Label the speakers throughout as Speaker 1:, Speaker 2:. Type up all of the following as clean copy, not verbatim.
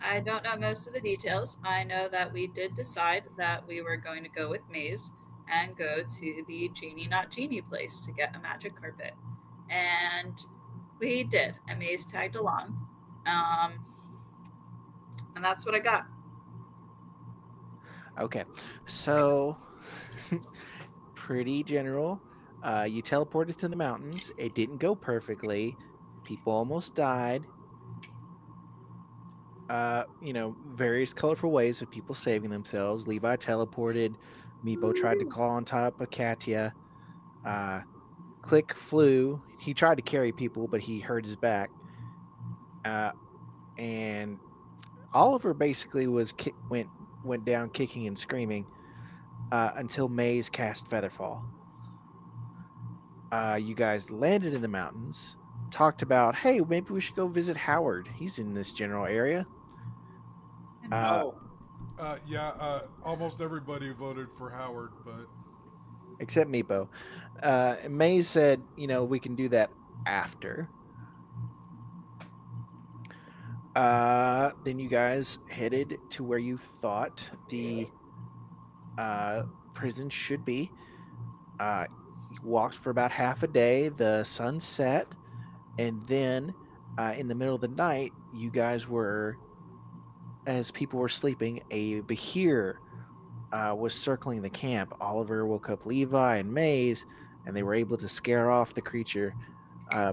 Speaker 1: I don't know most of the details. I know that we did decide that we were going to go with Maze and go to the Genie Not Genie place to get a magic carpet. And we did. And Maze tagged along. Um, and that's what I got.
Speaker 2: Okay, so pretty general. You teleported to the mountains. It didn't go perfectly. People almost died. Various colorful ways of people saving themselves. Levi teleported. Meepo tried to claw on top of Katya. Uh, Click flew. He tried to carry people, but he hurt his back. Uh, and Oliver basically went down kicking and screaming until Maze cast Featherfall. You guys landed in the mountains. Talked about, hey, maybe we should go visit Howard. He's in this general area.
Speaker 1: And I said,
Speaker 2: Uh,
Speaker 3: Oh, yeah. Almost everybody voted for Howard, but
Speaker 2: except Meepo. Maze said, we can do that after. Then you guys headed to where you thought the uh, prison should be. You walked for about half a day. The sun set, and then in the middle of the night, you guys were, as people were sleeping, a Bahir was circling the camp. Oliver woke up Levi and Maze, and they were able to scare off the creature, uh,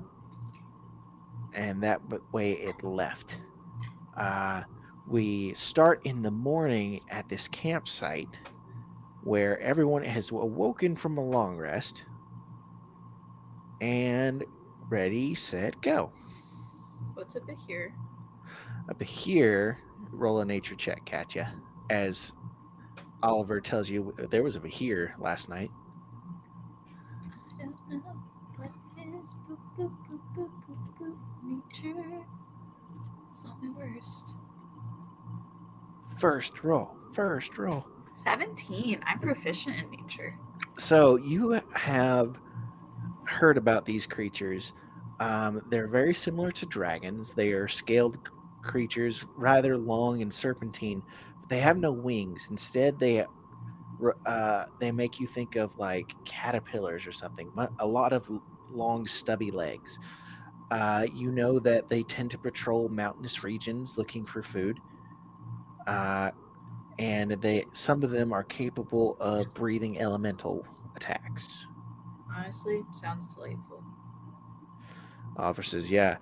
Speaker 2: and that way it left. Uh, we start in the morning at this campsite where everyone has awoken from a long rest and ready, set, go.
Speaker 1: what's up here?
Speaker 2: Up here, roll a nature check, Katya, as Oliver tells you there was a Bahir last night.
Speaker 1: I don't know what it is. Boop, boop, boop, boop, boop, boop. Nature. It's not my worst.
Speaker 2: First roll, first roll.
Speaker 1: 17. I'm proficient in nature.
Speaker 2: So you have heard about these creatures. They're very similar to dragons. They are scaled creatures, rather long and serpentine, but they have no wings. Instead, they make you think of like caterpillars or something. A lot of long, stubby legs. You know that they tend to patrol mountainous regions looking for food. Uh, and some of them are capable of breathing elemental attacks.
Speaker 1: Honestly, sounds delightful.
Speaker 2: Oliver says, "Yeah,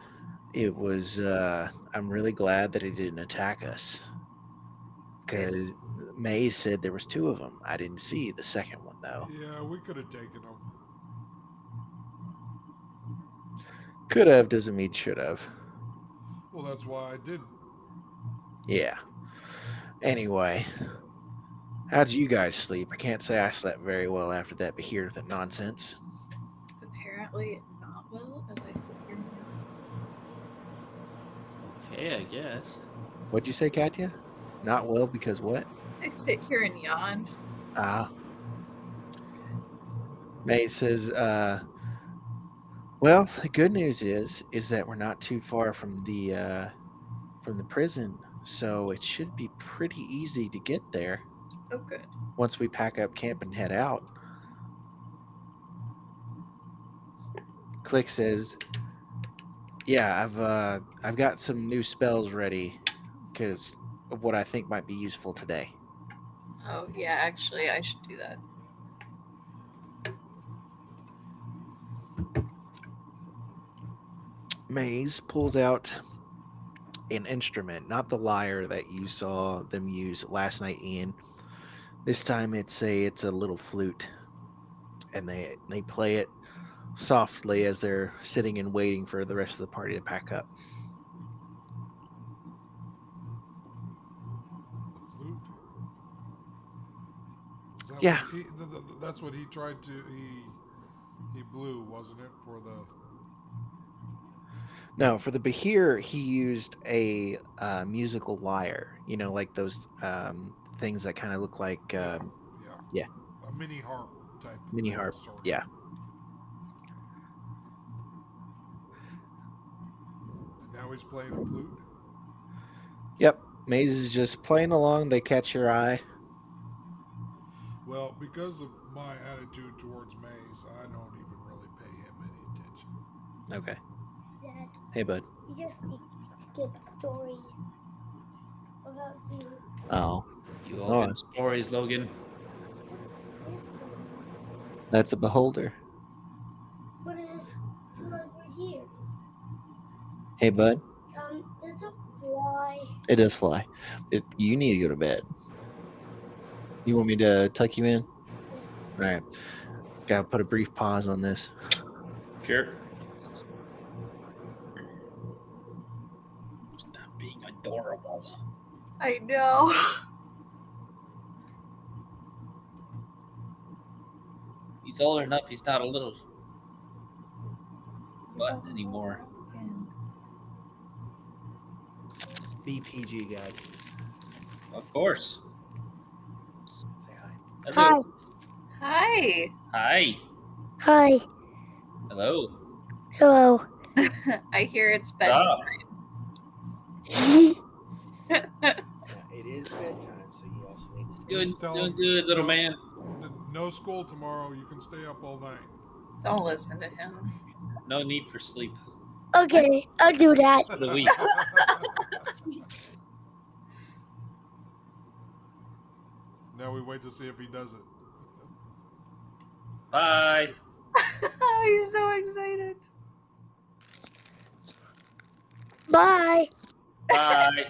Speaker 2: it was. I'm really glad that it didn't attack us
Speaker 1: Good.
Speaker 2: because Maze said there was two of them. I didn't see the second one though.
Speaker 3: yeah, we could have taken them.
Speaker 2: Could have doesn't mean should have.
Speaker 3: Well, that's why I didn't.
Speaker 2: Yeah. Anyway, how did you guys sleep? I can't say I slept very well after that Behir nonsense.
Speaker 1: Apparently not well, as I sit here now.
Speaker 4: Okay, I guess.
Speaker 2: What'd you say, Katya? Not well because what?
Speaker 1: I sit here and yawn.
Speaker 2: Ah, Maze says, well, the good news is that we're not too far from the prison, so it should be pretty easy to get there
Speaker 1: Oh, good.
Speaker 2: once we pack up camp and head out. Click says, "Yeah, I've got some new spells ready because of what I think might be useful today."
Speaker 1: Oh, yeah, actually, I should do that.
Speaker 2: Maze pulls out an instrument, not the lyre that you saw them use last night, Ian. This time it's a little flute, and they play it softly as they're sitting and waiting for the rest of the party to pack up.
Speaker 3: The flute. Is that what
Speaker 2: Yeah,
Speaker 3: that's what he tried to he blew, wasn't it, for the
Speaker 2: no, for the Bahir, he used a musical lyre. Like those things that kind of look like,
Speaker 3: yeah, yeah,
Speaker 2: yeah,
Speaker 3: a mini harp type
Speaker 2: mini
Speaker 3: thing,
Speaker 2: harp.
Speaker 3: sort of.
Speaker 2: Yeah.
Speaker 3: And now he's playing a flute.
Speaker 2: Yep. Maze is just playing along. They catch your eye.
Speaker 3: Well, because of my attitude towards Maze, I don't even really pay him any attention.
Speaker 2: Okay.
Speaker 4: Dad,
Speaker 2: Hey, bud.
Speaker 4: you just skip stories about you.
Speaker 2: Oh,
Speaker 5: You all get stories, Logan.
Speaker 4: There's
Speaker 2: that's a beholder.
Speaker 4: but it's right here.
Speaker 2: Hey, bud.
Speaker 4: There's a fly.
Speaker 2: It does fly. You need to go to bed. You want me to tuck you in? All right. Gotta put a brief pause on this.
Speaker 5: Sure. Stop being adorable.
Speaker 1: I know.
Speaker 5: He's old enough. He's not a little butt anymore.
Speaker 2: BPG, guys.
Speaker 5: Of course.
Speaker 2: Say hi.
Speaker 5: Hello.
Speaker 1: Hi.
Speaker 5: Hi.
Speaker 4: Hi.
Speaker 5: Hello.
Speaker 4: Hello.
Speaker 1: I hear it's
Speaker 5: Stop.
Speaker 1: bedtime.
Speaker 2: Yeah, it is bedtime, so you also need to stay.
Speaker 5: Doing,
Speaker 3: Just tell
Speaker 5: doing
Speaker 3: him
Speaker 5: good, little man.
Speaker 3: No school tomorrow. You can stay up all night.
Speaker 1: Don't listen to him.
Speaker 5: No need for sleep.
Speaker 4: Okay, I'll do that.
Speaker 5: For the week.
Speaker 3: Now we wait to see if he does it.
Speaker 5: Bye.
Speaker 1: He's so excited.
Speaker 4: Bye.
Speaker 5: Bye.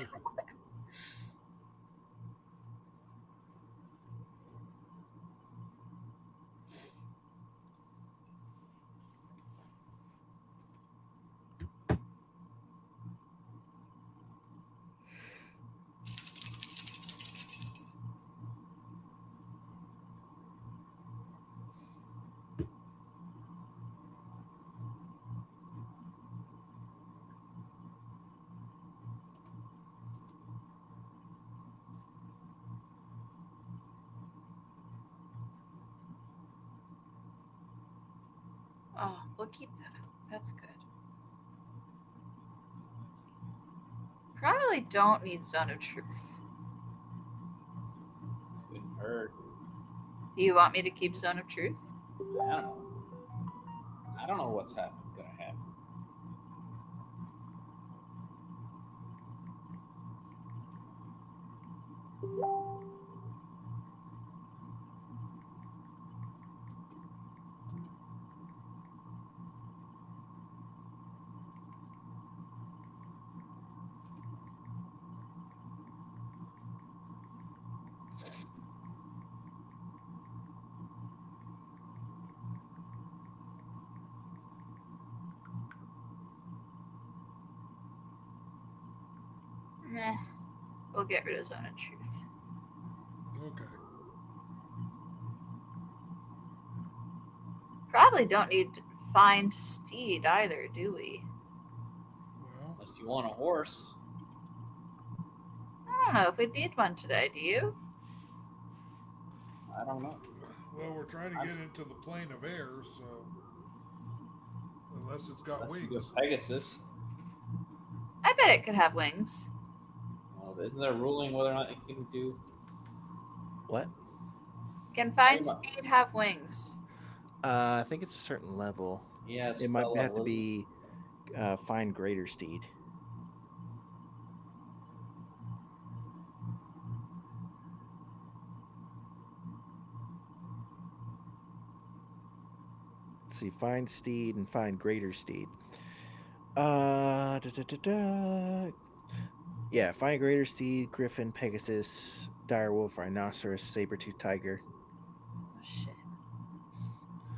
Speaker 1: Oh, we'll keep that. That's good. Probably don't need Zone of Truth.
Speaker 5: Couldn't hurt.
Speaker 1: Do you want me to keep Zone of Truth?
Speaker 5: I don't know. I don't know what's gonna happen.
Speaker 1: Meh. We'll get rid of Zone of Truth.
Speaker 3: Okay.
Speaker 1: Probably don't need to find Steed either, do we?
Speaker 3: Well,
Speaker 5: Unless you want a horse.
Speaker 1: I don't know if we need one today, do you?
Speaker 5: I don't know.
Speaker 3: well, we're trying to get into the plane of air, so unless it's got
Speaker 5: Unless you
Speaker 3: wings.
Speaker 5: go Pegasus.
Speaker 1: I bet it could have wings.
Speaker 5: Well, isn't there a ruling whether or not it can do?
Speaker 2: What?
Speaker 1: Can Find
Speaker 5: Talking about-
Speaker 1: Steed have wings?
Speaker 2: I think it's a certain level.
Speaker 5: Yeah,
Speaker 2: It might
Speaker 5: spell
Speaker 2: have to
Speaker 5: level,
Speaker 2: be find greater steed. Let's see, find steed and find greater steed. Da, da, da, da. Yeah, find greater steed, griffin, pegasus, direwolf, rhinoceros, saber-tooth tiger.
Speaker 1: Oh, shit.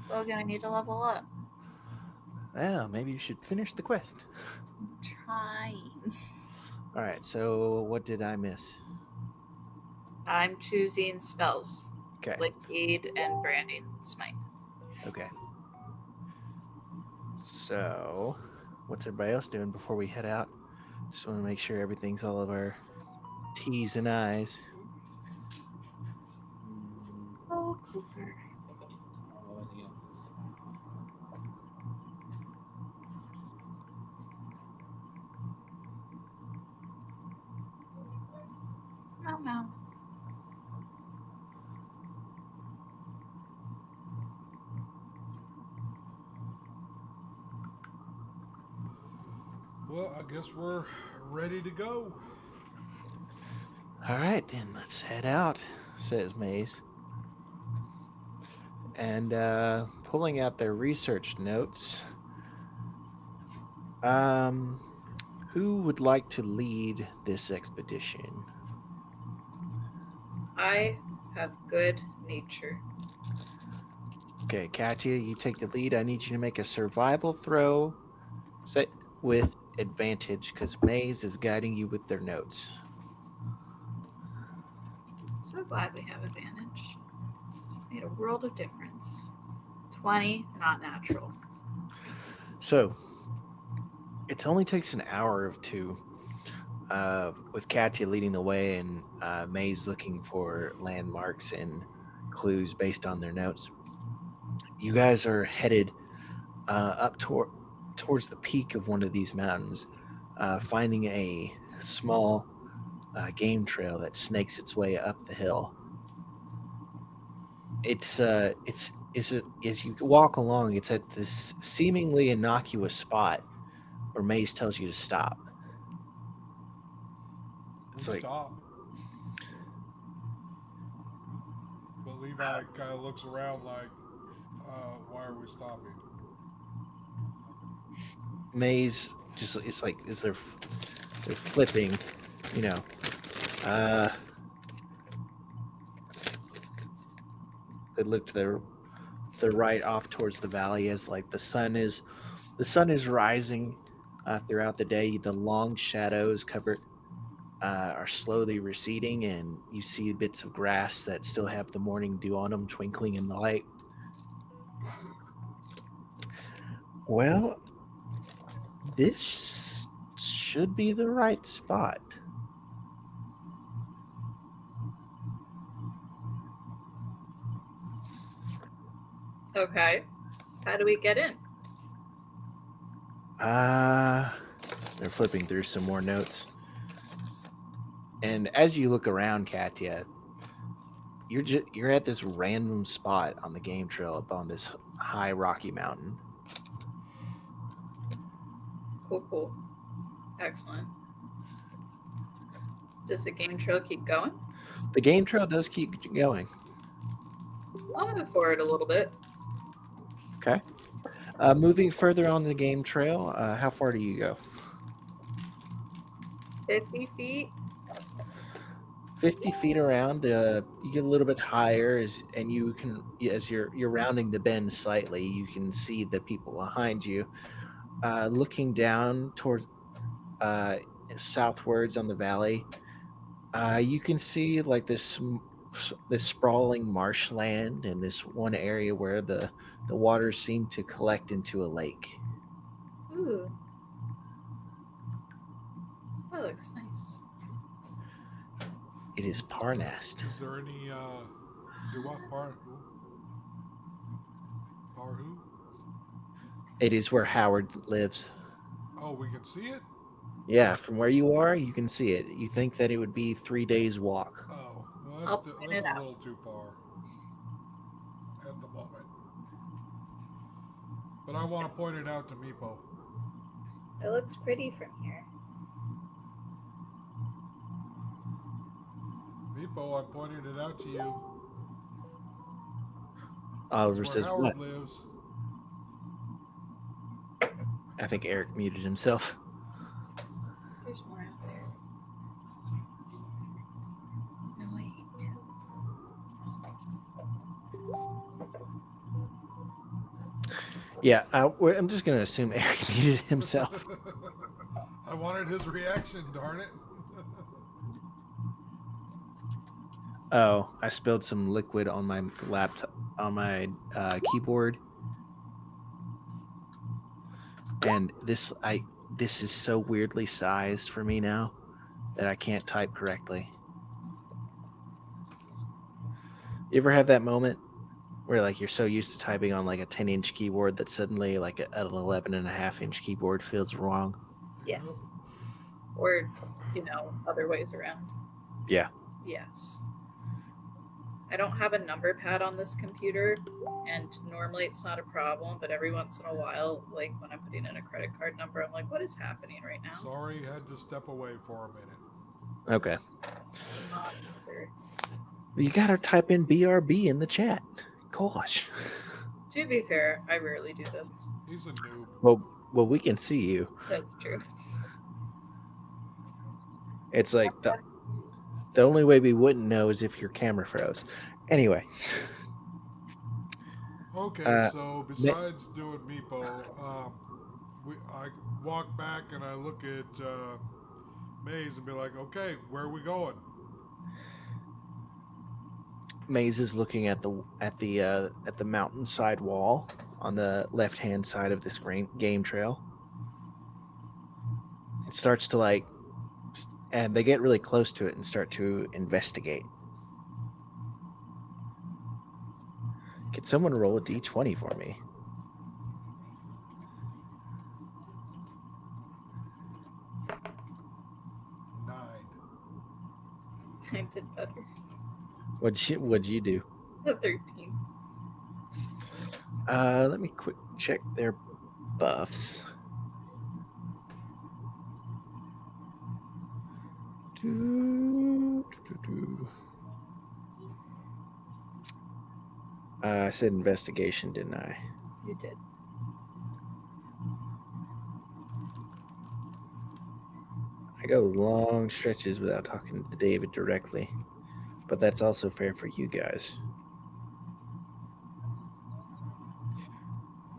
Speaker 1: Logan, I need to level up.
Speaker 2: Well, maybe you should finish the quest.
Speaker 1: I'm trying.
Speaker 2: All right, so what did I miss?
Speaker 1: I'm choosing spells.
Speaker 2: Okay.
Speaker 1: Like Aid and Branding Smite.
Speaker 2: Okay. So, what's everybody else doing before we head out? Just want to make sure everything's all of our T's and I's.
Speaker 1: Oh, Cooper.
Speaker 5: I don't know anything else.
Speaker 1: Meow meow.
Speaker 3: Well, I guess we're ready to go.
Speaker 2: All right, then let's head out, says Maze. And pulling out their research notes, who would like to lead this expedition?
Speaker 1: I have good nature.
Speaker 2: Okay, Katya, you take the lead. I need you to make a survival throw set with advantage because Maze is guiding you with their notes.
Speaker 1: So glad we have advantage. Made a world of difference. 20, not natural.
Speaker 2: So, it only takes an hour or two with Katya leading the way and Maze looking for landmarks and clues based on their notes. You guys are headed up towards the peak of one of these mountains, finding a small game trail that snakes its way up the hill. It's as you walk along, it's at this seemingly innocuous spot where Maze tells you to stop. It's
Speaker 3: We
Speaker 2: like,
Speaker 3: stop. But Levi kind of looks around like, why are we stopping?
Speaker 2: Maze just, it's like as they're flipping, you know. They look to the right off towards the valley as like the sun is rising throughout the day. The long shadows covered are slowly receding, and you see bits of grass that still have the morning dew on them twinkling in the light. Well, this should be the right spot.
Speaker 1: Okay. How do we get in?
Speaker 2: They're flipping through some more notes. And as you look around, Katya, you're at this random spot on the game trail up on this high rocky mountain.
Speaker 1: Cool. Excellent. Does the game trail keep going?
Speaker 2: The game trail does keep going.
Speaker 1: I'll move forward a little bit.
Speaker 2: Okay. Moving further on the game trail, how far do you go?
Speaker 1: 50 feet.
Speaker 2: 50 feet around. You get a little bit higher, and you can, as you're rounding the bend slightly, you can see the people behind you. Looking down toward southwards on the valley, you can see like this sprawling marshland and this one area where the waters seem to collect into a lake.
Speaker 1: Ooh. That looks nice.
Speaker 2: It is Parnast.
Speaker 3: Is there any, do what part? Par who?
Speaker 2: It is where Howard lives.
Speaker 3: Oh, we can see it?
Speaker 2: Yeah, from where you are, you can see it. You think that it would be 3 days walk.
Speaker 3: Oh, well,
Speaker 1: I'll
Speaker 3: that's
Speaker 1: point it
Speaker 3: a
Speaker 1: out.
Speaker 3: little too far at the moment. But I want to point it out to Meepo.
Speaker 1: It looks pretty from here.
Speaker 3: Meepo, I pointed it out to you.
Speaker 2: Oliver
Speaker 3: That's
Speaker 2: says,
Speaker 3: where
Speaker 2: what?
Speaker 3: Howard lives.
Speaker 2: I think Eric muted himself.
Speaker 1: There's more out there. No, I hate to.
Speaker 2: Yeah, I'm just going to assume Eric muted himself.
Speaker 3: I wanted his reaction, darn it.
Speaker 2: Oh, I spilled some liquid on my laptop, on my keyboard. And this is so weirdly sized for me now that I can't type correctly. You ever have that moment where like you're so used to typing on like a 10-inch keyboard that suddenly like an 11.5-inch keyboard feels wrong?
Speaker 1: Yes. Or, other ways around.
Speaker 2: Yeah.
Speaker 1: Yes. I don't have a number pad on this computer, and normally it's not a problem, but every once in a while, like when I'm putting in a credit card number, I'm like, what is happening right now?
Speaker 3: Sorry, had to step away for a minute.
Speaker 2: Okay.
Speaker 1: Not sure.
Speaker 2: You gotta type in BRB in the chat. Gosh.
Speaker 1: To be fair, I rarely do this.
Speaker 3: He's a noob.
Speaker 2: Well, we can see you.
Speaker 1: That's true.
Speaker 2: It's like the only way we wouldn't know is if your camera froze. Anyway.
Speaker 3: Okay, so besides doing Meepo, I walk back and I look at Maze and be like, okay, where are we going?
Speaker 2: Maze is looking at the mountainside wall on the left-hand side of this game trail. It starts to and they get really close to it and start to investigate. Can someone roll a d20 for me?
Speaker 1: I did better.
Speaker 2: What'd you do?
Speaker 1: The 13.
Speaker 2: Let me quick check their buffs. I said investigation, didn't I?
Speaker 1: You did.
Speaker 2: I go long stretches without talking to David directly, but that's also fair for you guys.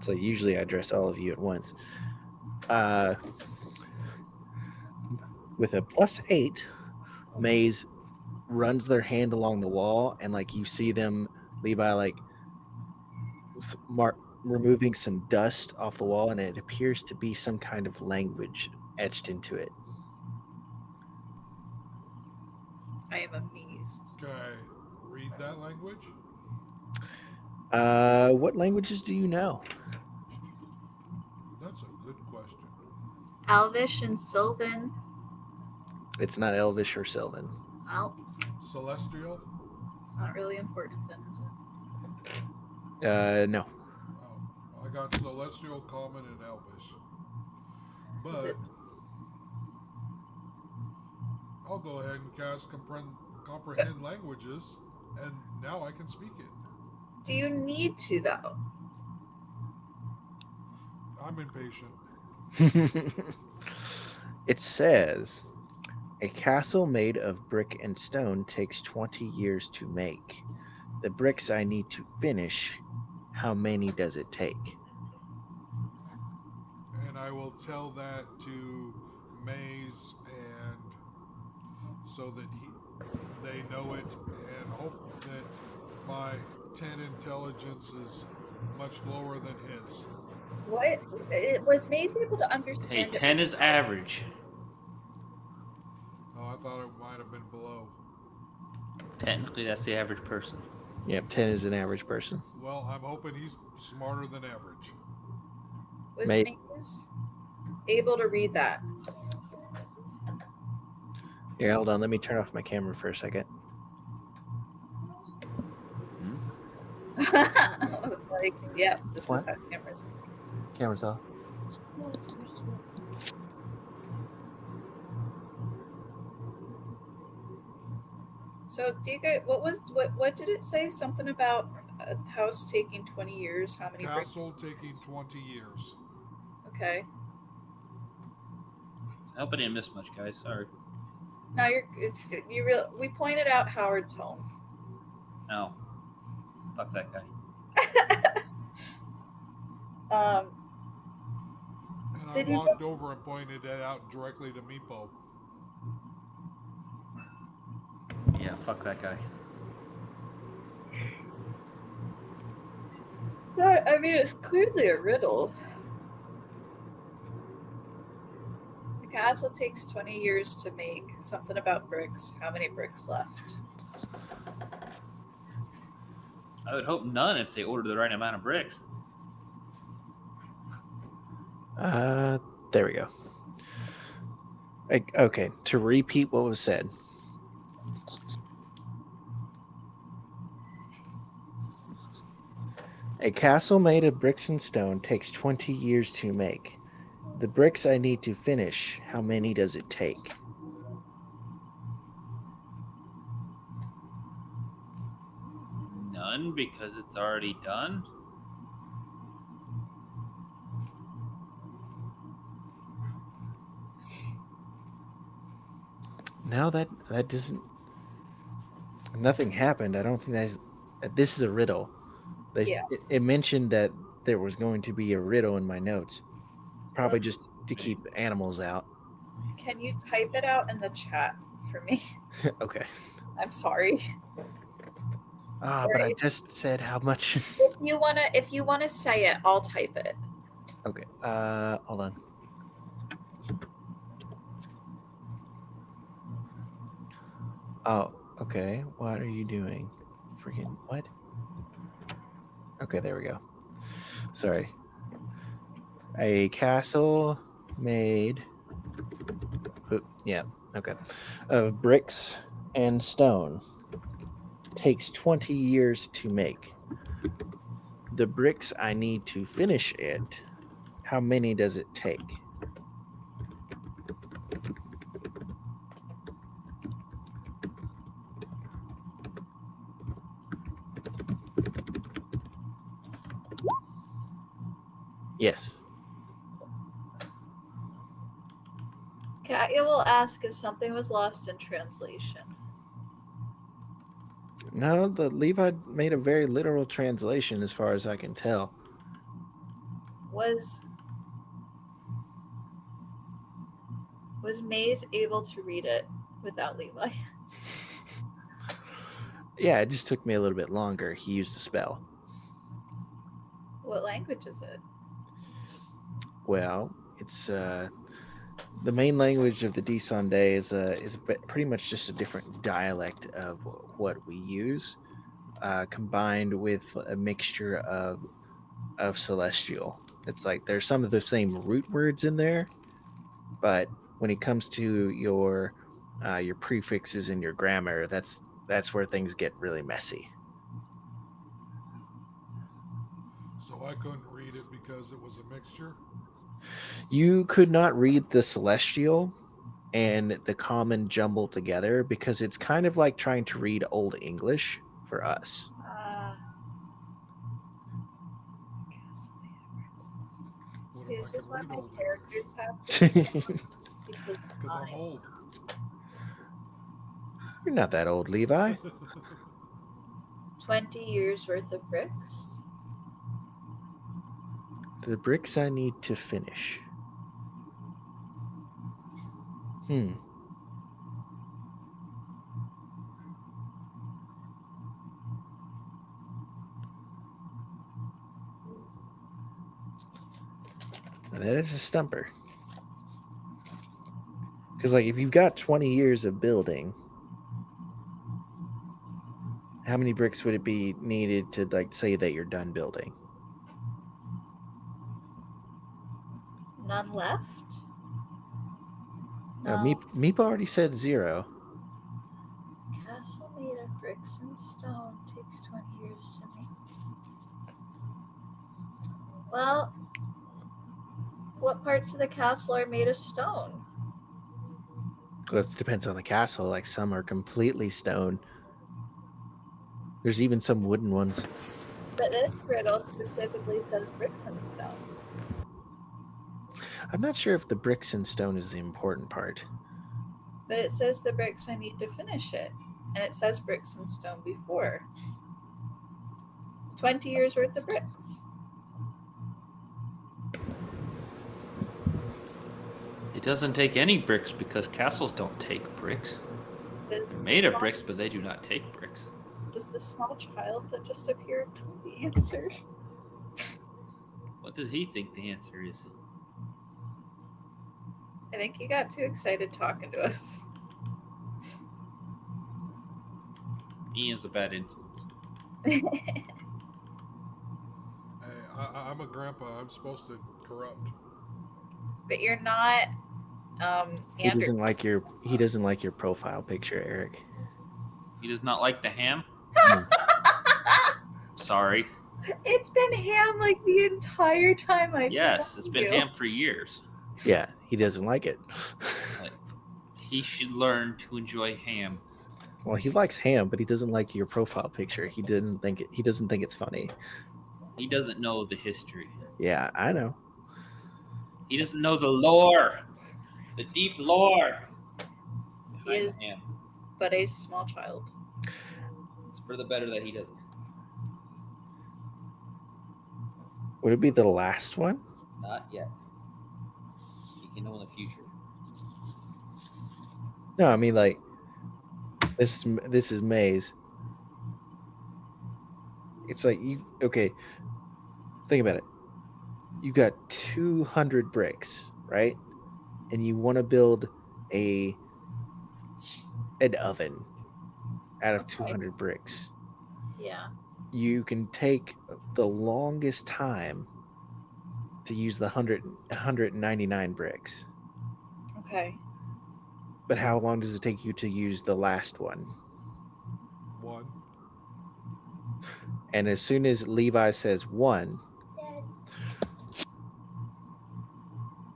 Speaker 2: So usually I address all of you at once. With a +8, Maze runs their hand along the wall, and you see them, Levi, removing some dust off the wall, and it appears to be some kind of language etched into it.
Speaker 1: I am amazed.
Speaker 3: Can I read that language?
Speaker 2: What languages do you know?
Speaker 3: That's a good question.
Speaker 1: Alvish and Sylvan.
Speaker 2: It's not Elvish or Sylvan.
Speaker 1: Well,
Speaker 3: Celestial?
Speaker 1: it's not really important then, is it?
Speaker 2: No.
Speaker 3: Oh, I got Celestial, Common, and Elvish.
Speaker 1: Is
Speaker 3: But
Speaker 1: it?
Speaker 3: I'll go ahead and cast comprehend languages, and now I can speak it.
Speaker 1: Do you need to, though?
Speaker 3: I'm impatient.
Speaker 2: It says, a castle made of brick and stone takes 20 years to make. The bricks I need to finish, how many does it take?
Speaker 3: And I will tell that to Maze, and so that they know it, and hope that my 10 intelligence is much lower than his.
Speaker 1: What? Was Maze able to
Speaker 6: Hey,
Speaker 1: understand?
Speaker 6: 10 is average.
Speaker 3: Oh, I thought it might have been below.
Speaker 6: Technically, that's the average person.
Speaker 2: Yep, 10 is an average person.
Speaker 3: Well, I'm hoping he's smarter than average.
Speaker 1: Was
Speaker 2: Maybe.
Speaker 1: Maze able to read that?
Speaker 2: Here, hold on. Let me turn off my camera for a second.
Speaker 1: I was like, yes, this
Speaker 2: What?
Speaker 1: is how cameras work.
Speaker 2: Camera's off.
Speaker 1: So, do you guys? What did it say? Something about a house taking 20 years. How many?
Speaker 3: Castle taking 20 years.
Speaker 1: Bricks? Okay.
Speaker 6: I hope I didn't miss much, guys. Sorry.
Speaker 1: No, we pointed out Howard's home.
Speaker 6: No. Fuck that guy.
Speaker 3: And
Speaker 1: Did
Speaker 3: I
Speaker 1: you-
Speaker 3: walked over and pointed it out directly to Meepo.
Speaker 6: Yeah, fuck that guy.
Speaker 1: I mean, it's clearly a riddle. The castle takes 20 years to make. Something about bricks. How many bricks left?
Speaker 6: I would hope none if they order the right amount of bricks.
Speaker 2: There we go. Okay, to repeat what was said. A castle made of bricks and stone takes 20 years to make. The bricks I need to finish, how many does it take?
Speaker 6: None, because it's already done.
Speaker 2: No, that doesn't. Nothing happened. I don't think this is a riddle.
Speaker 1: Yeah.
Speaker 2: It mentioned that there was going to be a riddle in my notes. Probably just to keep animals out.
Speaker 1: Can you type it out in the chat for me?
Speaker 2: Okay.
Speaker 1: I'm sorry.
Speaker 2: But I just said how much.
Speaker 1: If you wanna say it, I'll type it.
Speaker 2: Okay. Hold on. Oh, okay. What are you doing? Freaking what? Okay, there we go. Sorry. A castle made. Yeah. Okay. Of bricks and stone takes 20 years to make. The bricks I need to finish it, how many does it take? Yes.
Speaker 1: Katya will ask if something was lost in translation.
Speaker 2: No, the Levi made a very literal translation as far as I can tell.
Speaker 1: Was Maze able to read it without Levi?
Speaker 2: Yeah, it just took me a little bit longer. He used a spell.
Speaker 1: What language is it?
Speaker 2: Well, it's the main language of the Descendé is pretty much just a different dialect of what we use, combined with a mixture of Celestial. It's like there's some of the same root words in there, but when it comes to your prefixes and your grammar, that's where things get really messy.
Speaker 3: So I couldn't read it because it was a mixture.
Speaker 2: You could not read the Celestial and the Common jumbled together because it's kind of like trying to read Old English for us.
Speaker 3: What
Speaker 1: See,
Speaker 3: if
Speaker 1: this
Speaker 3: I
Speaker 1: is
Speaker 3: could
Speaker 1: why
Speaker 3: read
Speaker 1: my
Speaker 3: Old
Speaker 1: characters
Speaker 3: English?
Speaker 1: have to because
Speaker 3: Because I'm old.
Speaker 2: You're not that old, Levi.
Speaker 1: 20 years worth of bricks.
Speaker 2: The bricks I need to finish. That is a stumper. Because, like, if you've got 20 years of building, how many bricks would it be needed to, like, say that you're done building?
Speaker 1: None left?
Speaker 2: Meepa already said 0.
Speaker 1: Castle made of bricks and stone takes 20 years to make. Well, what parts of the castle are made of stone?
Speaker 2: Well, that depends on the castle. Like, some are completely stone. There's even some wooden ones.
Speaker 1: But this riddle specifically says bricks and stone.
Speaker 2: I'm not sure if the bricks and stone is the important part.
Speaker 1: But it says the bricks I need to finish it. And it says bricks and stone before. 20 years worth of bricks.
Speaker 6: It doesn't take any bricks because castles don't take bricks. They're made of bricks, but they do not take bricks.
Speaker 1: Does the small child that just appeared know the answer?
Speaker 6: What does he think the answer is?
Speaker 1: I think he got too excited talking to us.
Speaker 6: Ian's a bad influence.
Speaker 3: Hey, I'm a grandpa. I'm supposed to corrupt.
Speaker 1: But you're not.
Speaker 2: He doesn't like your profile picture, Eric.
Speaker 6: He does not like the ham?
Speaker 2: No.
Speaker 6: Sorry.
Speaker 1: It's been ham like the entire time I've
Speaker 6: Yes, it's been
Speaker 1: you.
Speaker 6: ham for years.
Speaker 2: Yeah, he doesn't like it.
Speaker 6: He should learn to enjoy ham.
Speaker 2: Well, he likes ham, but he doesn't like your profile picture. He doesn't think it's funny.
Speaker 6: He doesn't know the history.
Speaker 2: Yeah, I know.
Speaker 6: He doesn't know the lore, the deep lore.
Speaker 1: He
Speaker 6: behind
Speaker 1: is
Speaker 6: the ham.
Speaker 1: but a small child.
Speaker 6: It's for the better that he doesn't.
Speaker 2: Would it be the last one?
Speaker 6: Not yet. He can know in the future.
Speaker 2: No, I mean like this is Maze. It's like you okay. Think about it. You got 200 bricks, right? And you want to build an oven out of 200 bricks.
Speaker 1: Yeah.
Speaker 2: You can take the longest time to use the 199 bricks.
Speaker 1: Okay.
Speaker 2: But how long does it take you to use the last one?
Speaker 3: 1.
Speaker 2: And as soon as Levi says 1,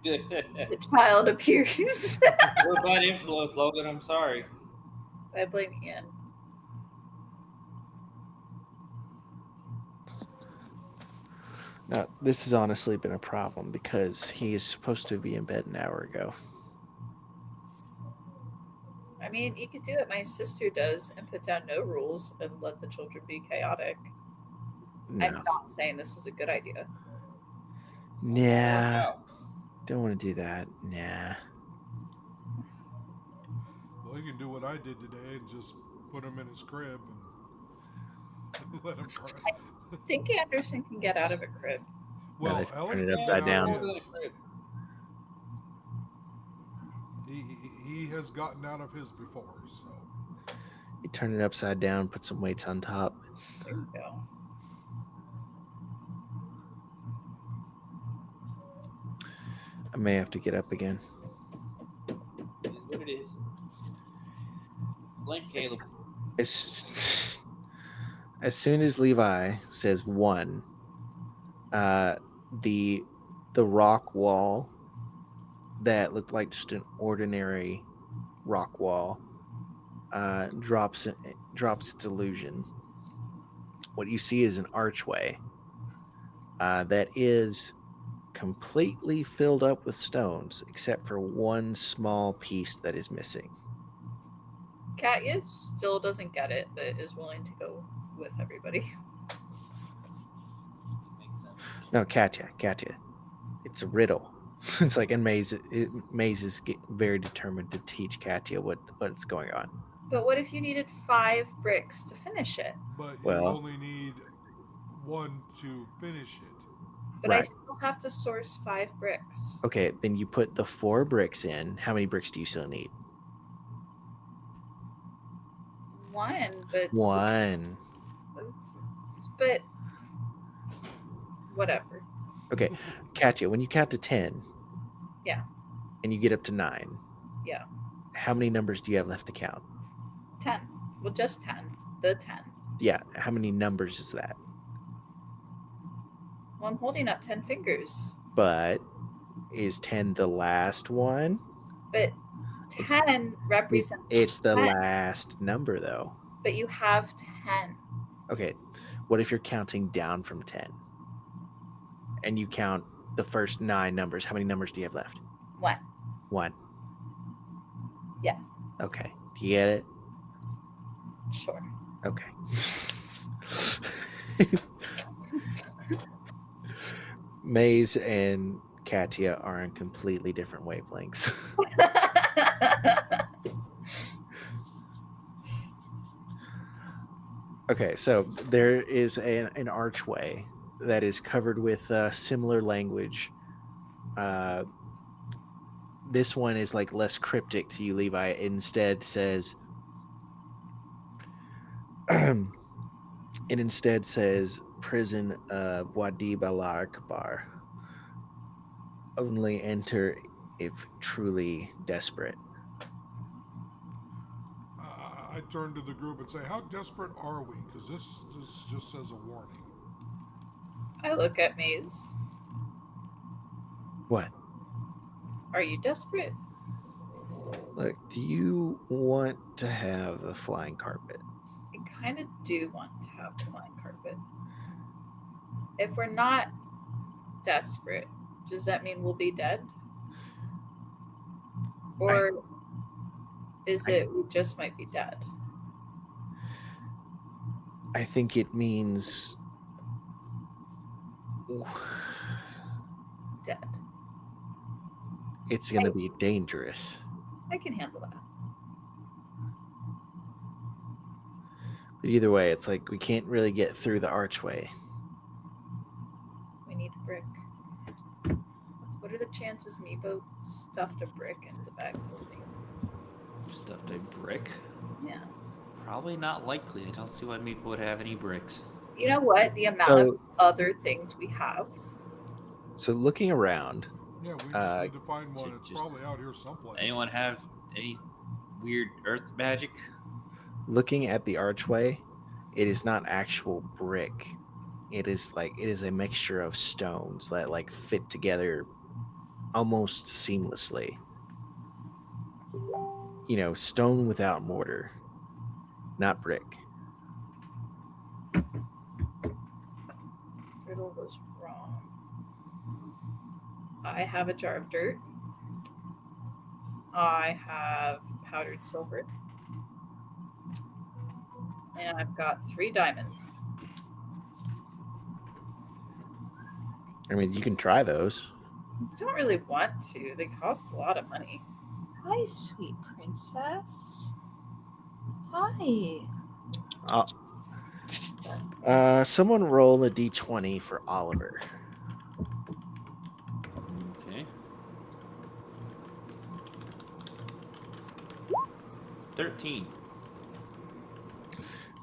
Speaker 1: The child appears.
Speaker 6: We're bad influence, Logan. I'm sorry.
Speaker 1: I blame Ian.
Speaker 2: now this has honestly been a problem because he is supposed to be in bed an hour ago.
Speaker 1: I mean, you could do what my sister does and put down no rules and let the children be chaotic.
Speaker 2: No.
Speaker 1: I'm not saying this is a good idea.
Speaker 2: Nah. Don't want to do that. Nah.
Speaker 3: Well, he can do what I did today and just put him in his crib and let him cry.
Speaker 1: I think Anderson can get out of a crib.
Speaker 3: Well,
Speaker 2: they
Speaker 3: Ellie
Speaker 2: turn it
Speaker 3: can
Speaker 2: upside
Speaker 3: get out
Speaker 2: down.
Speaker 3: of his. He has gotten out of his before, so.
Speaker 2: You turn it upside down, put some weights on top.
Speaker 1: There you go.
Speaker 2: I may have to get up again.
Speaker 6: It is what it is. Blame Caleb.
Speaker 2: As soon as Levi says 1, the rock wall that looked like just an ordinary rock wall drops its illusion. What you see is an archway that is completely filled up with stones, except for one small piece that is missing.
Speaker 1: Katya still doesn't get it, but is willing to go with everybody.
Speaker 6: Makes sense.
Speaker 2: No, Katya, it's a riddle. It's like, and Maze is very determined to teach Katya what's going on.
Speaker 1: But what if you needed 5 bricks to finish it?
Speaker 3: But
Speaker 2: Well-
Speaker 3: you only need 1 to finish it.
Speaker 1: But I
Speaker 2: Right.
Speaker 1: still have to source 5 bricks.
Speaker 2: Okay, then you put the 4 bricks in. How many bricks do you still need?
Speaker 1: 1, but
Speaker 2: 1.
Speaker 1: but whatever.
Speaker 2: Okay, Katya, when you count to 10,
Speaker 1: Yeah.
Speaker 2: and you get up to 9,
Speaker 1: Yeah.
Speaker 2: how many numbers do you have left to count?
Speaker 1: 10. Well, just 10. The 10.
Speaker 2: Yeah, how many numbers is that?
Speaker 1: Well, I'm holding up 10 fingers.
Speaker 2: But is 10 the last one?
Speaker 1: But 10 represents
Speaker 2: It's the
Speaker 1: 10,
Speaker 2: last number, though.
Speaker 1: but you have 10.
Speaker 2: Okay, what if you're counting down from 10? And you count the first 9 numbers. How many numbers do you have left?
Speaker 1: 1.
Speaker 2: 1.
Speaker 1: Yes.
Speaker 2: Okay, do you get it?
Speaker 1: Sure.
Speaker 2: Okay. Maze and Katya are on completely different wavelengths. Okay, so there is an archway that is covered with similar language. This one is like less cryptic to you, Levi. It instead says, prison of Wadi Balar Kabar. Only enter if truly desperate.
Speaker 3: I turn to the group and say, how desperate are we? Because this just says a warning.
Speaker 1: I look at Maze.
Speaker 2: What?
Speaker 1: Are you desperate?
Speaker 2: Look, do you want to have a flying carpet?
Speaker 1: I kind of do want to have a flying carpet. If we're not desperate, does that mean we'll be dead? Or is it we just might be dead?
Speaker 2: I think it means
Speaker 1: Dead.
Speaker 2: it's going to be dangerous.
Speaker 1: I can handle that.
Speaker 2: But either way, it's like we can't really get through the archway.
Speaker 1: We need a brick. What are the chances Meepo stuffed a brick into the back of the thing?
Speaker 6: Stuffed a brick?
Speaker 1: Yeah.
Speaker 6: Probably not likely. I don't see why Meepo would have any bricks.
Speaker 1: You know what? The amount of other things we have.
Speaker 2: So looking around,
Speaker 3: Yeah, we just need to find one.
Speaker 6: ju-
Speaker 3: It's
Speaker 6: just-
Speaker 3: probably out here someplace.
Speaker 6: Anyone have any weird earth magic?
Speaker 2: looking at the archway, it is not actual brick. It is a mixture of stones that like fit together almost seamlessly. You know, stone without mortar, not brick.
Speaker 1: Riddle was wrong. I have a jar of dirt. I have powdered silver. And I've got 3 diamonds.
Speaker 2: I mean, you can try those.
Speaker 1: I don't really want to. They cost a lot of money. Hi, sweet princess. Hi.
Speaker 2: Someone roll a d20 for Oliver.
Speaker 6: Okay. 13.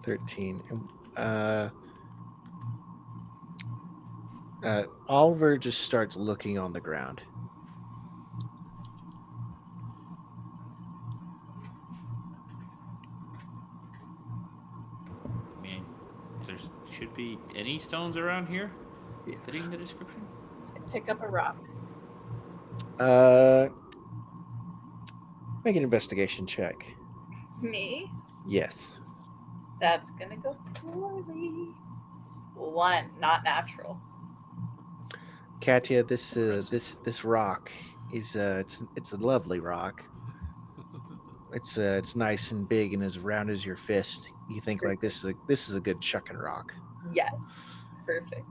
Speaker 2: 13. Oliver just starts looking on the ground.
Speaker 6: I mean, there should be any stones around here
Speaker 2: Yeah.
Speaker 6: fitting the description.
Speaker 1: Pick up a rock.
Speaker 2: Make an investigation check.
Speaker 1: Me?
Speaker 2: Yes.
Speaker 1: That's gonna go poorly. 1, not natural.
Speaker 2: Katya, this rock is it's a lovely rock. It's nice and big and as round as your fist. You think like this is a good chucking rock.
Speaker 1: Yes. Perfect.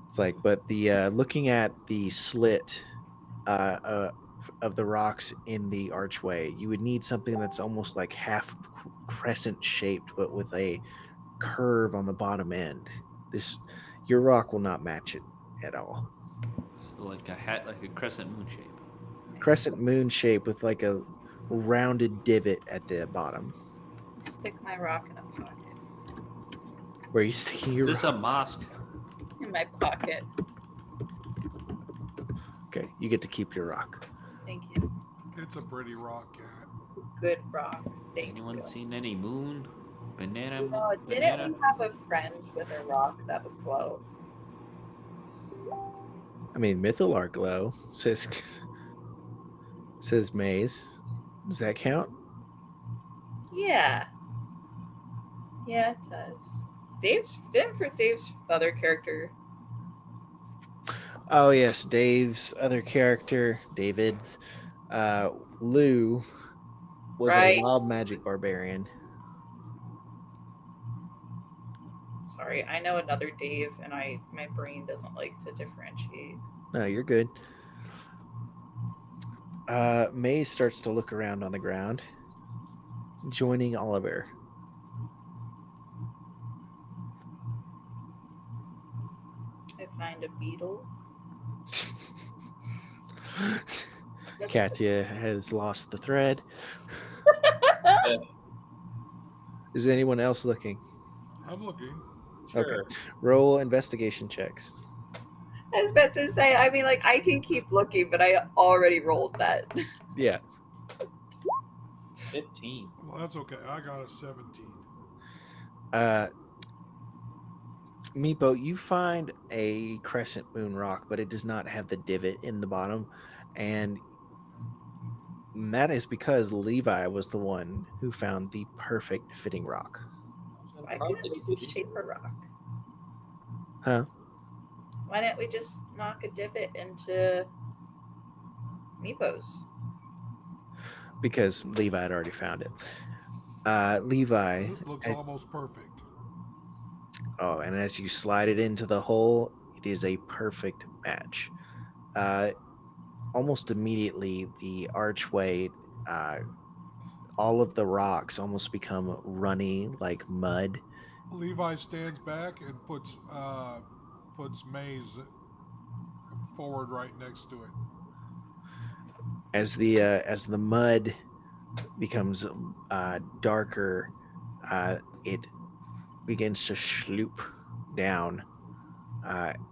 Speaker 2: It's like, but the looking at the slit of the rocks in the archway, you would need something that's almost like half crescent shaped, but with a curve on the bottom end. Your rock will not match it at all.
Speaker 6: So like a hat, like a crescent moon shape.
Speaker 2: Crescent moon shape with like a rounded divot at the bottom.
Speaker 1: Stick my rock in a pocket.
Speaker 2: Where you sticking
Speaker 6: Is
Speaker 2: your
Speaker 6: this
Speaker 2: rock?
Speaker 6: a mosque?
Speaker 1: In my pocket.
Speaker 2: Okay, you get to keep your rock.
Speaker 1: Thank you.
Speaker 3: It's a pretty rock, cat.
Speaker 1: Good rock. Thank
Speaker 6: Anyone
Speaker 1: you.
Speaker 6: seen any moon? Banana?
Speaker 1: No, didn't
Speaker 6: banana?
Speaker 1: we have a friend with a rock that would glow?
Speaker 2: I mean, Mythalar glow says Maze. Does that count?
Speaker 1: Yeah. Yeah, it does. Dave's other character.
Speaker 2: Oh yes, Dave's other character, David's Lou, was
Speaker 1: Right.
Speaker 2: a wild magic barbarian.
Speaker 1: Sorry, I know another Dave, and my brain doesn't like to differentiate.
Speaker 2: No, you're good. Maze starts to look around on the ground, joining Oliver.
Speaker 1: I find a beetle.
Speaker 2: Katya has lost the thread. Is anyone else looking?
Speaker 3: I'm looking.
Speaker 5: Sure.
Speaker 2: Okay. Roll investigation checks.
Speaker 1: I was about to say, I mean, like, I can keep looking, but I already rolled that.
Speaker 2: Yeah.
Speaker 5: 15.
Speaker 3: Well, that's okay. I got a 17.
Speaker 2: Meepo, you find a crescent moon rock, but it does not have the divot in the bottom, and that is because Levi was the one who found the perfect fitting rock.
Speaker 1: Why couldn't we just shape a rock?
Speaker 2: Huh?
Speaker 1: Why didn't we just knock a divot into Meepo's?
Speaker 2: Because Levi had already found it. Levi,
Speaker 3: This looks
Speaker 2: as,
Speaker 3: almost perfect.
Speaker 2: and as you slide it into the hole, it is a perfect match. Almost immediately, the archway, all of the rocks almost become runny like mud.
Speaker 3: Levi stands back and puts Maze forward right next to it.
Speaker 2: As the mud becomes darker, it begins to sloop down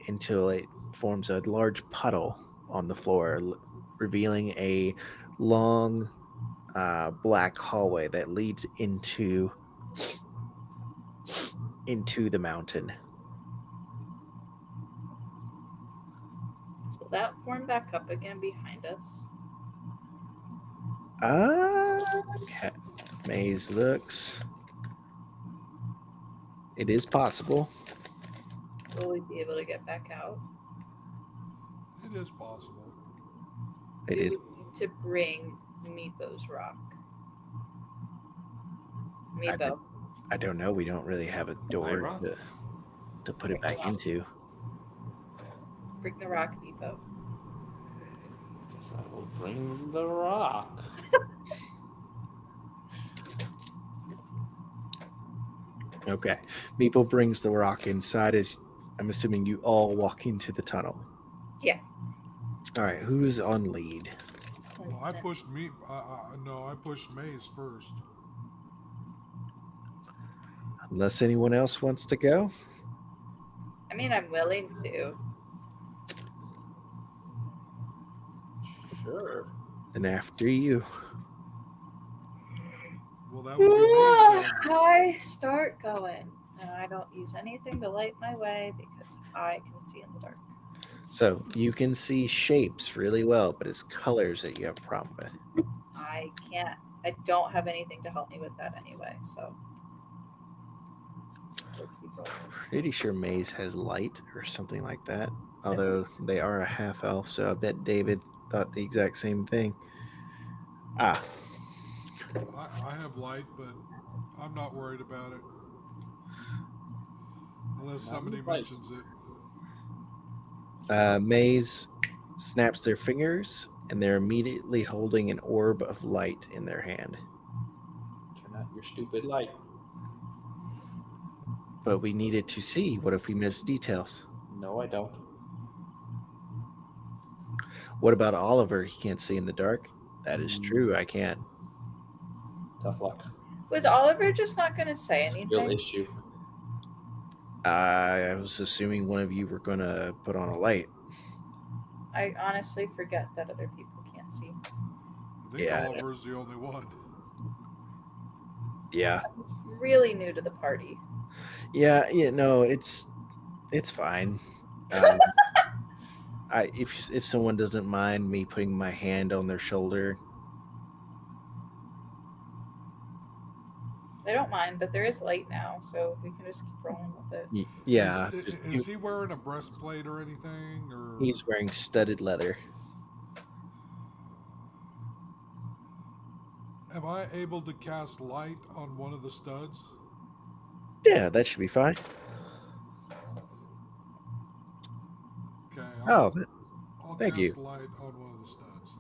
Speaker 2: until it forms a large puddle on the floor, revealing a long black hallway that leads into the mountain.
Speaker 1: Will that form back up again behind us?
Speaker 2: Okay. Maze looks. It is possible.
Speaker 1: Will we be able to get back out?
Speaker 3: It is possible.
Speaker 2: It
Speaker 1: Do
Speaker 2: is.
Speaker 1: we need to bring Meepo's rock? Meepo.
Speaker 2: I don't know. We don't really have a door
Speaker 6: rock?
Speaker 2: to put it back into.
Speaker 1: Bring the rock, Meepo.
Speaker 6: Guess I will bring the rock.
Speaker 2: Okay. Meeple brings the rock inside as I'm assuming you all walk into the tunnel.
Speaker 1: Yeah.
Speaker 2: All right. Who's on lead?
Speaker 3: Well, I pushed I pushed Maze first.
Speaker 2: Unless anyone else wants to go.
Speaker 1: I mean, I'm willing to.
Speaker 5: Sure.
Speaker 2: Then after you.
Speaker 3: Well, that would be Maze then.
Speaker 1: I start going, and I don't use anything to light my way because I can see in the dark.
Speaker 2: So you can see shapes really well, but it's colors that you have a problem with.
Speaker 1: I can't. I don't have anything to help me with that anyway. So.
Speaker 2: Pretty sure Maze has light or something like that. Although they are a half elf, so I bet David thought the exact same thing.
Speaker 3: I have light, but I'm not worried about it. Unless somebody
Speaker 5: Light.
Speaker 3: mentions it.
Speaker 2: Maze snaps their fingers, and they're immediately holding an orb of light in their hand.
Speaker 5: Turn out your stupid light.
Speaker 2: But we needed to see. What if we missed details?
Speaker 5: No, I don't.
Speaker 2: What about Oliver? He can't see in the dark. That is true. I can't.
Speaker 5: Tough luck.
Speaker 1: Was Oliver just not going to say
Speaker 5: Still
Speaker 1: anything?
Speaker 5: issue.
Speaker 2: I was assuming one of you were going to put on a light.
Speaker 1: I honestly forget that other people can't see.
Speaker 3: I think
Speaker 2: Yeah.
Speaker 3: Oliver's the only one.
Speaker 2: Yeah.
Speaker 1: He's really new to the party.
Speaker 2: Yeah. No, it's fine. If someone doesn't mind me putting my hand on their shoulder.
Speaker 1: I don't mind, but there is light now, so we can just keep rolling with it.
Speaker 2: Yeah.
Speaker 3: Is he wearing a breastplate or anything? Or
Speaker 2: He's wearing studded leather.
Speaker 3: am I able to cast light on one of the studs?
Speaker 2: Yeah, that should be fine.
Speaker 3: Okay.
Speaker 2: I'll thank
Speaker 3: cast
Speaker 2: you.
Speaker 3: light on one of the studs.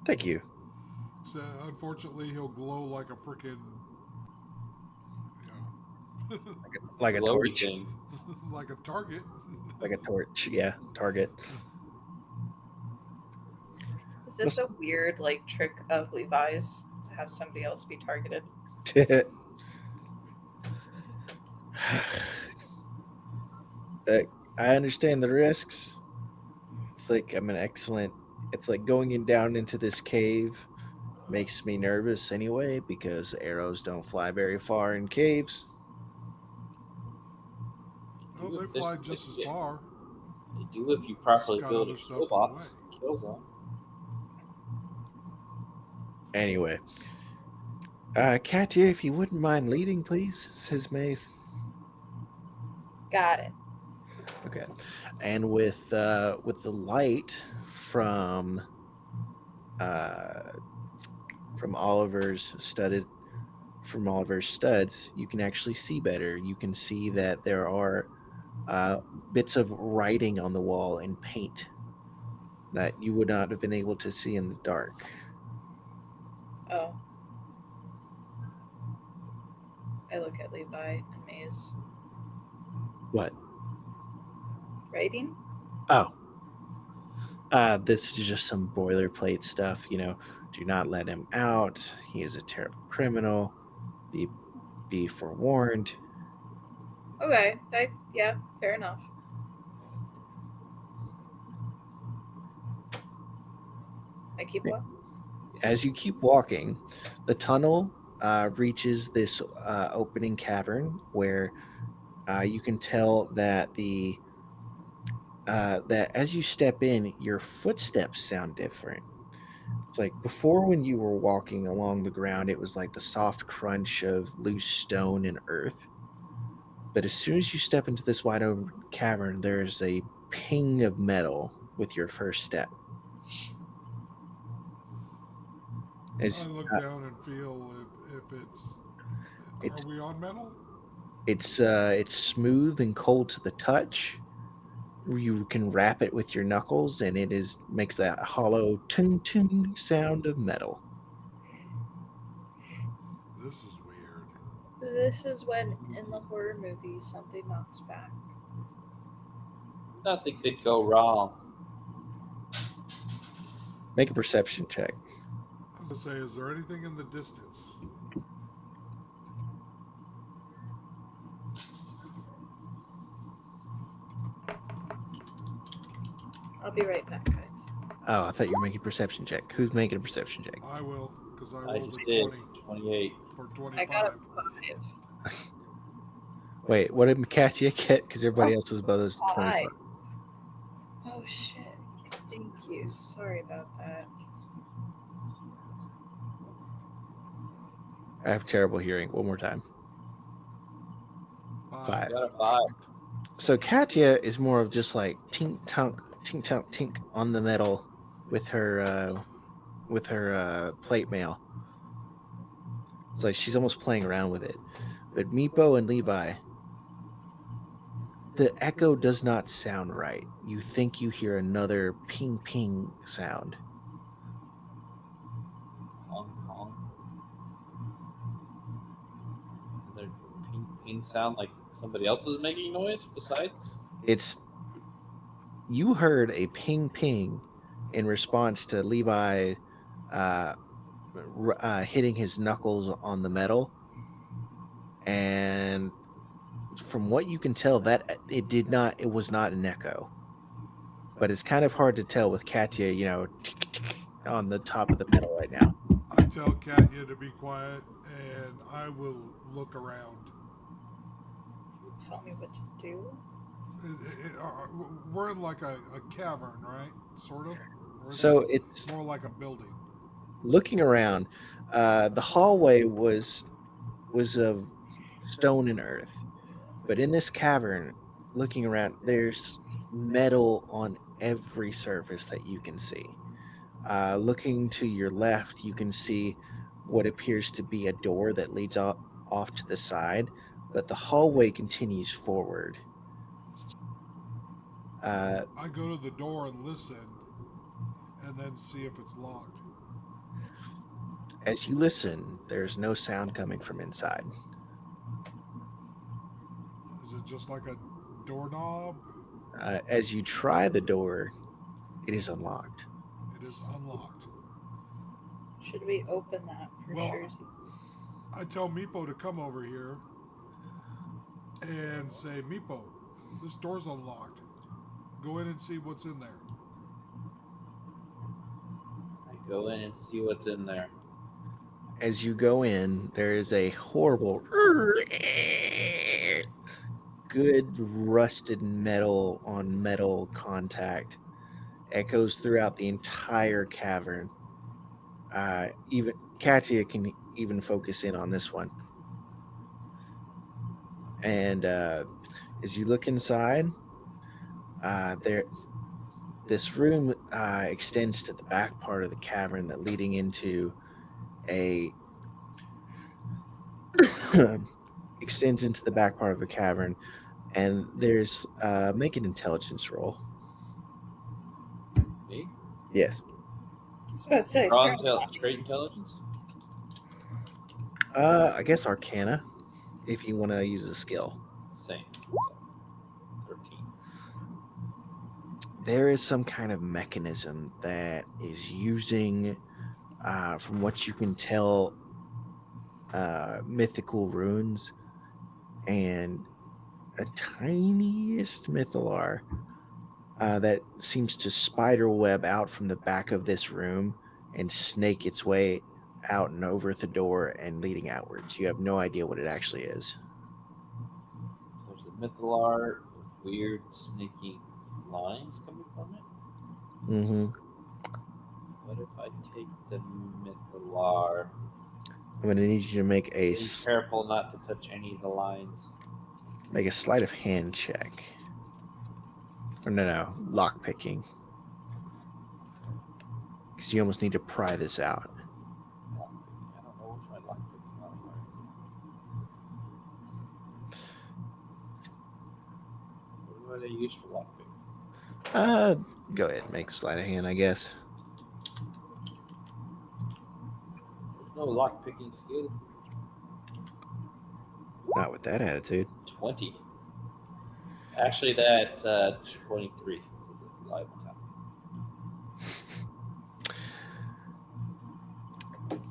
Speaker 2: Thank you.
Speaker 3: So unfortunately, he'll glow like a freaking,
Speaker 2: Like a
Speaker 5: Glowy
Speaker 2: torch.
Speaker 5: thing.
Speaker 3: like a target.
Speaker 2: Like a torch. Yeah, target.
Speaker 1: Is this a weird trick of Levi's to have somebody else be targeted?
Speaker 2: I understand the risks. It's like it's like going down into this cave makes me nervous anyway because arrows don't fly very far in caves.
Speaker 3: Oh,
Speaker 5: do
Speaker 3: they
Speaker 5: if this
Speaker 3: fly
Speaker 5: is
Speaker 3: just as
Speaker 5: legit.
Speaker 3: far.
Speaker 5: They do if you properly
Speaker 3: got
Speaker 5: build
Speaker 3: other
Speaker 5: a
Speaker 3: stuff
Speaker 5: kill
Speaker 3: in the
Speaker 5: box,
Speaker 3: way.
Speaker 5: kill zone.
Speaker 2: Anyway, Katya, if you wouldn't mind leading, please, says Maze.
Speaker 1: Got it.
Speaker 2: Okay, and with the light uh, from Oliver's studs, you can actually see better. You can see that there are bits of writing on the wall in paint that you would not have been able to see in the dark.
Speaker 1: Oh. I look at Levi and Maze.
Speaker 2: What?
Speaker 1: Writing?
Speaker 2: Oh. This is just some boilerplate stuff, Do not let him out. He is a terrible criminal. Be forewarned.
Speaker 1: Okay. Yeah, fair enough. I keep walking.
Speaker 2: As you keep walking, the tunnel reaches this opening cavern where you can tell that that as you step in, your footsteps sound different. It's like before when you were walking along the ground, it was like the soft crunch of loose stone and earth. But as soon as you step into this wide open cavern, there's a ping of metal with your first step.
Speaker 3: I look down and feel if it's. Are we on metal?
Speaker 2: It's smooth and cold to the touch. You can wrap it with your knuckles, and it makes that hollow ting ting sound of metal.
Speaker 3: This is weird.
Speaker 1: This is when in the horror movie something knocks back.
Speaker 5: Nothing could go wrong.
Speaker 2: Make a perception check.
Speaker 3: I was gonna say, is there anything in the distance?
Speaker 1: I'll be right back, guys.
Speaker 2: Oh, I thought you were making a perception check. Who's making a perception check?
Speaker 3: I will, because I
Speaker 5: I
Speaker 3: rolled
Speaker 5: just
Speaker 3: a
Speaker 5: did
Speaker 3: 20
Speaker 5: 28.
Speaker 3: for
Speaker 1: I
Speaker 3: 25.
Speaker 1: got a 5.
Speaker 2: Wait, what did Katya get? Because everybody else was above those 25.
Speaker 1: 5. Oh shit. Thank you. Sorry about that.
Speaker 2: I have terrible hearing. One more time. 5.
Speaker 5: I got a 5.
Speaker 2: So Katya is more of just like tink tunk on the metal with her plate mail. It's like she's almost playing around with it. But Meepo and Levi, the echo does not sound right. You think you hear another ping ping sound.
Speaker 5: Honk, honk. Another ping ping sound like somebody else is making noise besides?
Speaker 2: You heard a ping ping in response to Levi hitting his knuckles on the metal, and from what you can tell, that it was not an echo. But it's kind of hard to tell with Katya, tick, tick, on the top of the metal right now.
Speaker 3: I tell Katya to be quiet, and I will look around.
Speaker 1: Tell me what to do.
Speaker 3: We're in like a cavern, right? Sort of.
Speaker 2: So it's
Speaker 3: more like a building.
Speaker 2: Looking around, the hallway was of stone and earth, but in this cavern, looking around, there's metal on every surface that you can see. Looking to your left, you can see what appears to be a door that leads off to the side, but the hallway continues forward.
Speaker 3: I go to the door and listen, and then see if it's locked.
Speaker 2: As you listen, there's no sound coming from inside.
Speaker 3: Is it just like a doorknob?
Speaker 2: As you try the door, it is unlocked.
Speaker 3: It is unlocked.
Speaker 1: Should we open that for sure?
Speaker 3: I tell Meepo to come over here and say, Meepo, this door's unlocked. Go in and see what's in there.
Speaker 5: I go in and see what's in there.
Speaker 2: As you go in, there is a horrible good rusted metal on metal contact echoes throughout the entire cavern. Even Katia can even focus in on this one. And as you look inside, this room extends to the back part of the cavern, that leading into a extends into the back part of the cavern, and there's make an intelligence roll.
Speaker 5: Me?
Speaker 2: Yes.
Speaker 1: I was about to say,
Speaker 5: Raw
Speaker 1: sure.
Speaker 5: straight intelligence?
Speaker 2: I guess Arcana, if you want to use a skill.
Speaker 5: Same. 13.
Speaker 2: There is some kind of mechanism that is using, from what you can tell, mythical runes and a tiniest mythalar that seems to spider web out from the back of this room and snake its way out and over the door and leading outwards. You have no idea what it actually is.
Speaker 5: There's a mythalar with weird snaky lines coming from it.
Speaker 2: Mm-hmm.
Speaker 5: What if I take the mythalar?
Speaker 2: I'm going to need you to make a
Speaker 5: Be careful not to touch any of the lines.
Speaker 2: sleight of hand check. Or no, lock picking. Because you almost need to pry this out.
Speaker 5: I don't know which my lockpicking are. What do I use for lockpicking?
Speaker 2: Go ahead, make sleight of hand, I guess.
Speaker 5: No lockpicking skill.
Speaker 2: Not with that attitude.
Speaker 5: 20. Actually, that's 23. Is it reliable time?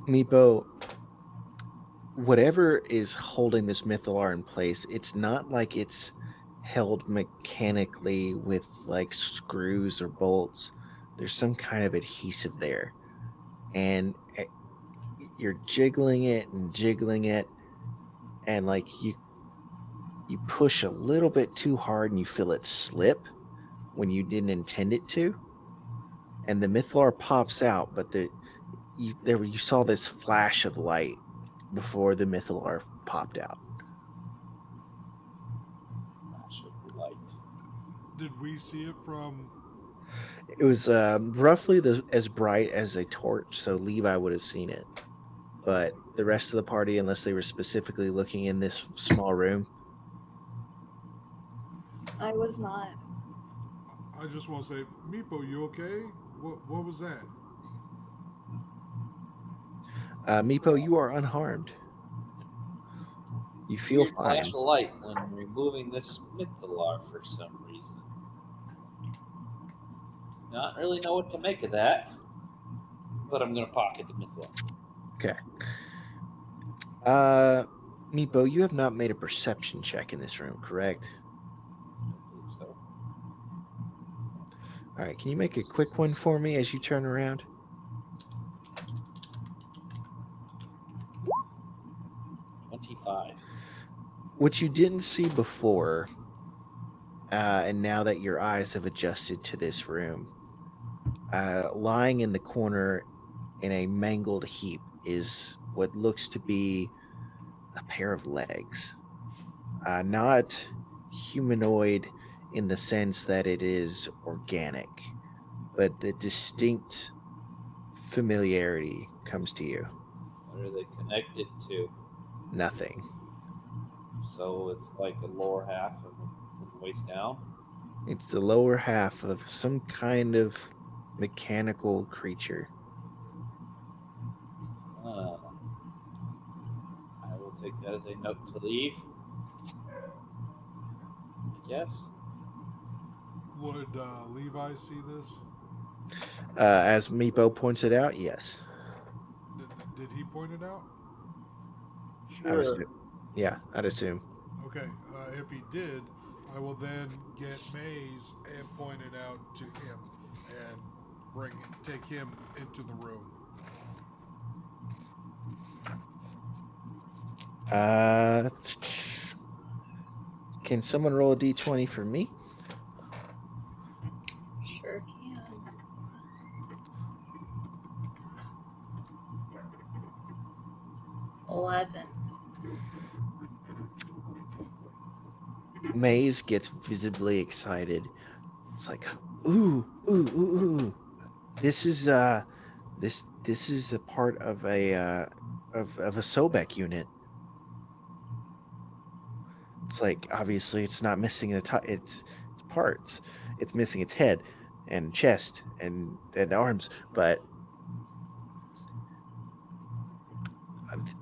Speaker 2: Meepo, whatever is holding this mythalar in place, it's not like it's held mechanically with like screws or bolts. There's some kind of adhesive there. And you're jiggling it, and like you push a little bit too hard and you feel it slip when you didn't intend it to. And the mythalar pops out, but you saw this flash of light before the mythalar popped out.
Speaker 5: Flash of light.
Speaker 3: Did we see it from?
Speaker 2: It was roughly as bright as a torch, so Levi would have seen it. But the rest of the party, unless they were specifically looking in this small room.
Speaker 1: I was not.
Speaker 3: I just want to say, Meepo, you okay? What was that?
Speaker 2: Meepo, you are unharmed. You feel
Speaker 5: Weird
Speaker 2: fine.
Speaker 5: flash of light when removing this mythalar for some reason. Not really know what to make of that, but I'm gonna pocket the mythalar.
Speaker 2: Okay. Meepo, you have not made a perception check in this room, correct?
Speaker 5: I believe so.
Speaker 2: All right, can you make a quick one for me as you turn around?
Speaker 5: 25.
Speaker 2: What you didn't see before, and now that your eyes have adjusted to this room, lying in the corner in a mangled heap is what looks to be a pair of legs. Not humanoid in the sense that it is organic, but the distinct familiarity comes to you.
Speaker 5: What are they connected to?
Speaker 2: Nothing.
Speaker 5: So it's like the lower half of from the waist down.
Speaker 2: It's the lower half of some kind of mechanical creature.
Speaker 5: I will take that as a note to leave. I guess.
Speaker 3: Would Levi see this?
Speaker 2: As Meepo pointed out, yes.
Speaker 3: Did he point it out?
Speaker 5: Sure.
Speaker 2: Yeah, I'd assume.
Speaker 3: Okay, if he did, I will then get Maze and point it out to him and take him into the room.
Speaker 2: Can someone roll a d20 for me?
Speaker 1: Sure can. $11.
Speaker 2: Maze gets visibly excited. It's like, ooh, ooh, ooh, ooh. This is this is a part of a of a Sobek unit. It's like obviously it's not missing its parts. It's missing its head and chest and arms, but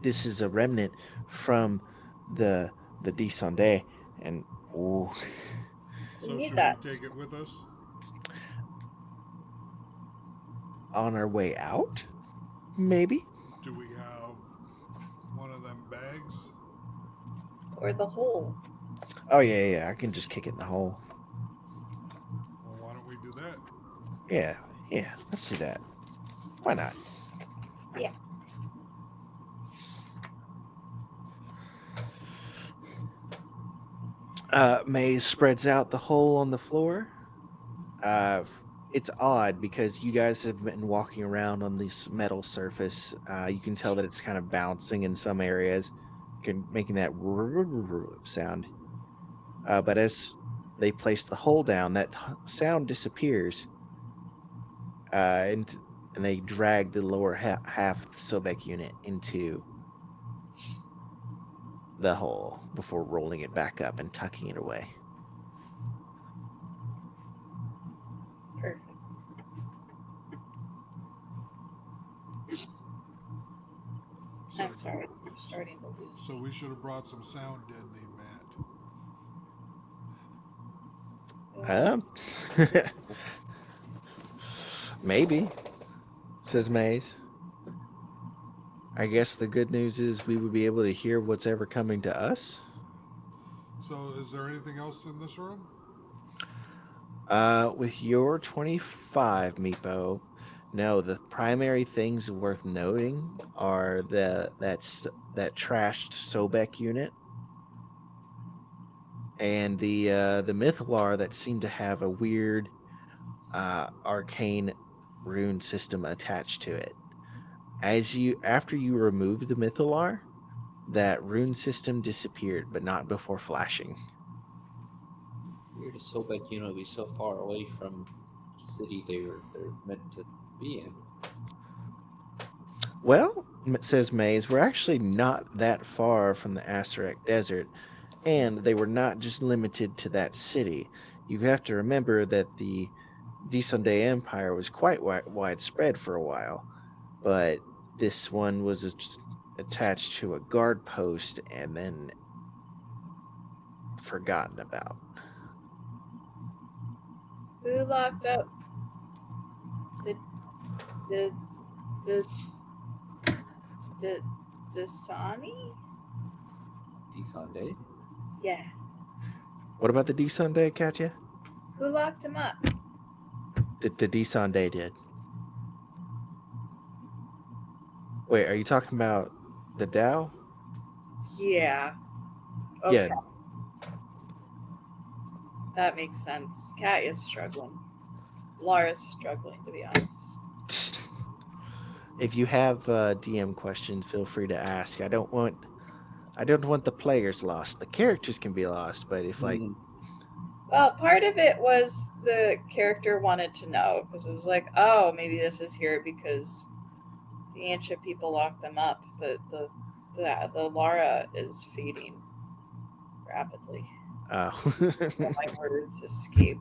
Speaker 2: this is a remnant from the Descendé, and ooh,
Speaker 1: We
Speaker 3: So
Speaker 1: need
Speaker 3: should
Speaker 1: that.
Speaker 3: we take it with us?
Speaker 2: on our way out, maybe.
Speaker 3: Do we have one of them bags?
Speaker 1: Or the hole.
Speaker 2: Oh yeah, I can just kick it in the hole.
Speaker 3: Well, why don't we do that?
Speaker 2: Yeah, let's do that. Why not?
Speaker 1: Yeah.
Speaker 2: Maze spreads out the hole on the floor. It's odd because you guys have been walking around on this metal surface. You can tell that it's kind of bouncing in some areas, making that sound. But as they place the hole down, that sound disappears, and they drag the lower half of the Sobek unit into the hole before rolling it back up and tucking it away.
Speaker 1: Perfect.
Speaker 3: So,
Speaker 1: I'm sorry. I'm starting to lose.
Speaker 3: so we should have brought some sound deadening, Matt.
Speaker 2: Maybe, says Maze. I guess the good news is we would be able to hear what's ever coming to us.
Speaker 3: So is there anything else in this room?
Speaker 2: With your 25, Meepo, no, the primary things worth noting are that trashed Sobek unit and the Mythalar that seemed to have a weird arcane rune system attached to it. After you removed the Mythalar, that rune system disappeared, but not before flashing.
Speaker 5: Weird, it's so bad, you know, be so far away from the city they're meant to be in.
Speaker 2: Well, says Maze, we're actually not that far from the Asarak Desert, and they were not just limited to that city. You have to remember that the Descendé Empire was quite widespread for a while, but this one was just attached to a guard post and then forgotten about.
Speaker 1: Who locked up the the the the Dasani?
Speaker 5: Descendé?
Speaker 1: Yeah.
Speaker 2: What about the Descendé, Katya?
Speaker 1: Who locked him up?
Speaker 2: The Descendé did. Wait, are you talking about the Dao?
Speaker 1: Yeah. Okay.
Speaker 2: Yeah.
Speaker 1: That makes sense. Kat is struggling. Laura's struggling, to be honest.
Speaker 2: If you have DM questions, feel free to ask. I don't want the players lost. The characters can be lost, but if like
Speaker 1: Well, part of it was the character wanted to know because it was like, oh, maybe this is here because the ancient people locked them up, but the Laura is fading rapidly. My words escape.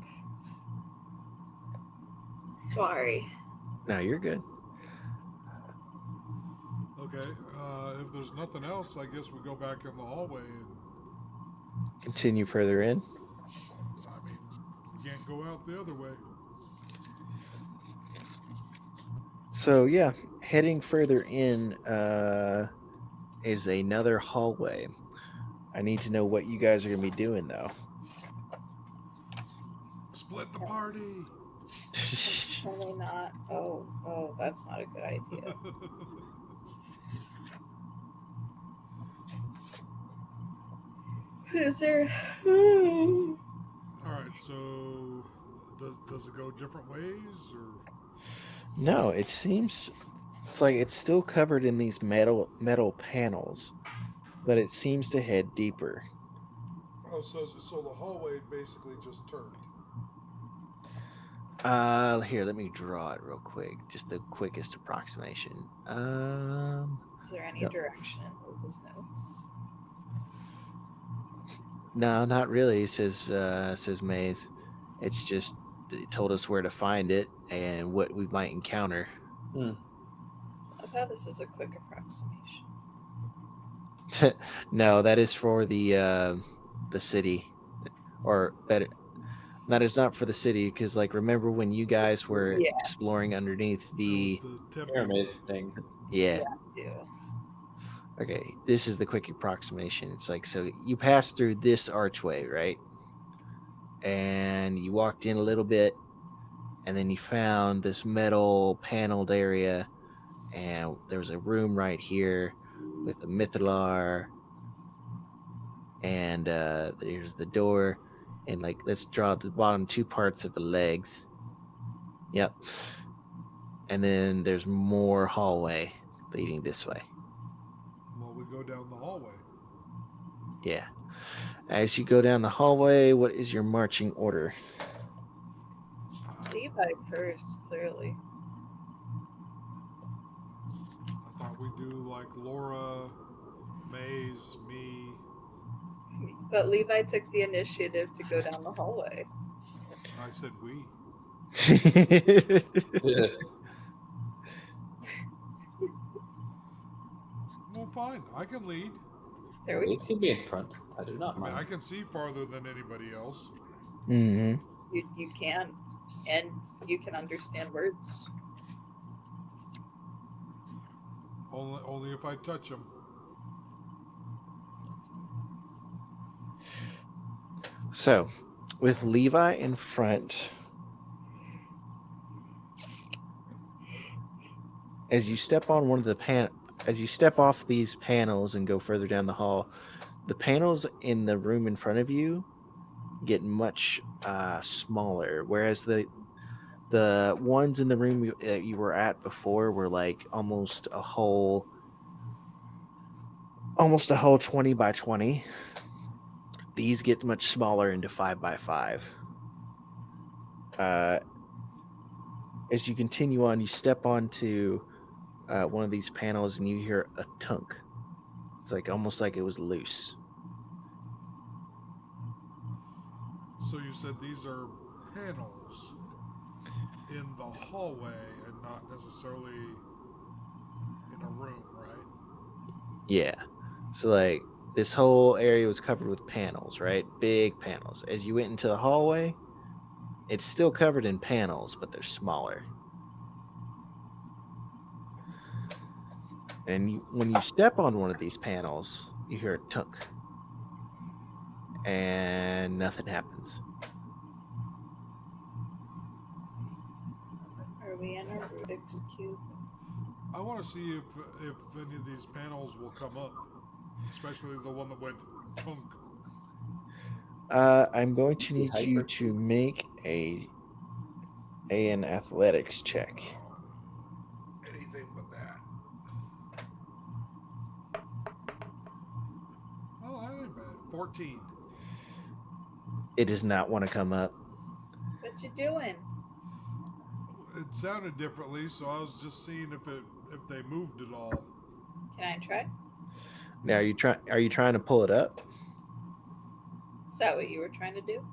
Speaker 1: Sorry.
Speaker 2: No, you're good.
Speaker 3: Okay. If there's nothing else, I guess we go back in the hallway and
Speaker 2: Continue further in.
Speaker 3: I mean, we can't go out the other way.
Speaker 2: So yeah, heading further in is another hallway. I need to know what you guys are gonna be doing though.
Speaker 3: Split the party.
Speaker 1: Probably not. Oh, that's not a good idea. Is there?
Speaker 3: All right. So, does it go different ways, or?
Speaker 2: No, it seems it's like it's still covered in these metal panels, but it seems to head deeper.
Speaker 3: Oh, so the hallway basically just turned.
Speaker 2: Here, let me draw it real quick. Just the quickest approximation.
Speaker 1: Is there any
Speaker 2: No.
Speaker 1: direction in Liz's notes?
Speaker 2: No, not really. Says Maze. It's just it told us where to find it and what we might encounter.
Speaker 5: Hmm.
Speaker 1: I thought this was a quick approximation.
Speaker 2: No, that is for the city, or better, that is not for the city. Because like, remember when you guys were
Speaker 1: Yeah.
Speaker 2: exploring underneath the?
Speaker 3: That was the temple.
Speaker 5: Pyramid thing.
Speaker 2: Yeah.
Speaker 1: Yeah.
Speaker 2: Okay, this is the quick approximation. It's like, so you passed through this archway, right? And you walked in a little bit, and then you found this metal paneled area, and there was a room right here with a mythalar, and there's the door, and like, let's draw the bottom two parts of the legs. Yep. And then there's more hallway leading this way.
Speaker 3: Well, we go down the hallway.
Speaker 2: Yeah. As you go down the hallway, what is your marching order?
Speaker 1: Levi first, clearly.
Speaker 3: I thought we'd do like Laura, Maze, me.
Speaker 1: But Levi took the initiative to go down the hallway.
Speaker 3: I said we. Well, fine. I can lead.
Speaker 1: There we
Speaker 5: These
Speaker 1: go.
Speaker 5: can be in front. I do not
Speaker 3: I mean, I
Speaker 5: mind.
Speaker 3: can see farther than anybody else.
Speaker 2: Mm-hmm.
Speaker 1: You can, and you can understand words.
Speaker 3: Only if I touch them.
Speaker 2: So, with Levi in front, as you step on one of the as you step off these panels and go further down the hall, the panels in the room in front of you get much smaller, whereas the ones in the room that you were at before were like almost a whole 20 by 20. These get much smaller into 5 by 5. As you continue on, you step onto one of these panels and you hear a tunk. It's like almost like it was loose.
Speaker 3: So you said these are panels in the hallway and not necessarily in a room, right?
Speaker 2: Yeah. So like this whole area was covered with panels, right? Big panels. As you went into the hallway, it's still covered in panels, but they're smaller. And when you step on one of these panels, you hear a tunk. And nothing happens.
Speaker 1: Are we in a Rubik's Cube?
Speaker 3: I want to see if any of these panels will come up, especially the one that went tunk.
Speaker 2: I'm going to need you
Speaker 5: Hyper.
Speaker 2: to make an athletics check.
Speaker 3: Anything but that. Oh, that ain't bad. 14.
Speaker 2: It does not want to come up.
Speaker 1: What you doing?
Speaker 3: It sounded differently, so I was just seeing if they moved at all.
Speaker 1: Can I try?
Speaker 2: Now, are you trying to pull it up?
Speaker 1: Is that what you were trying to do?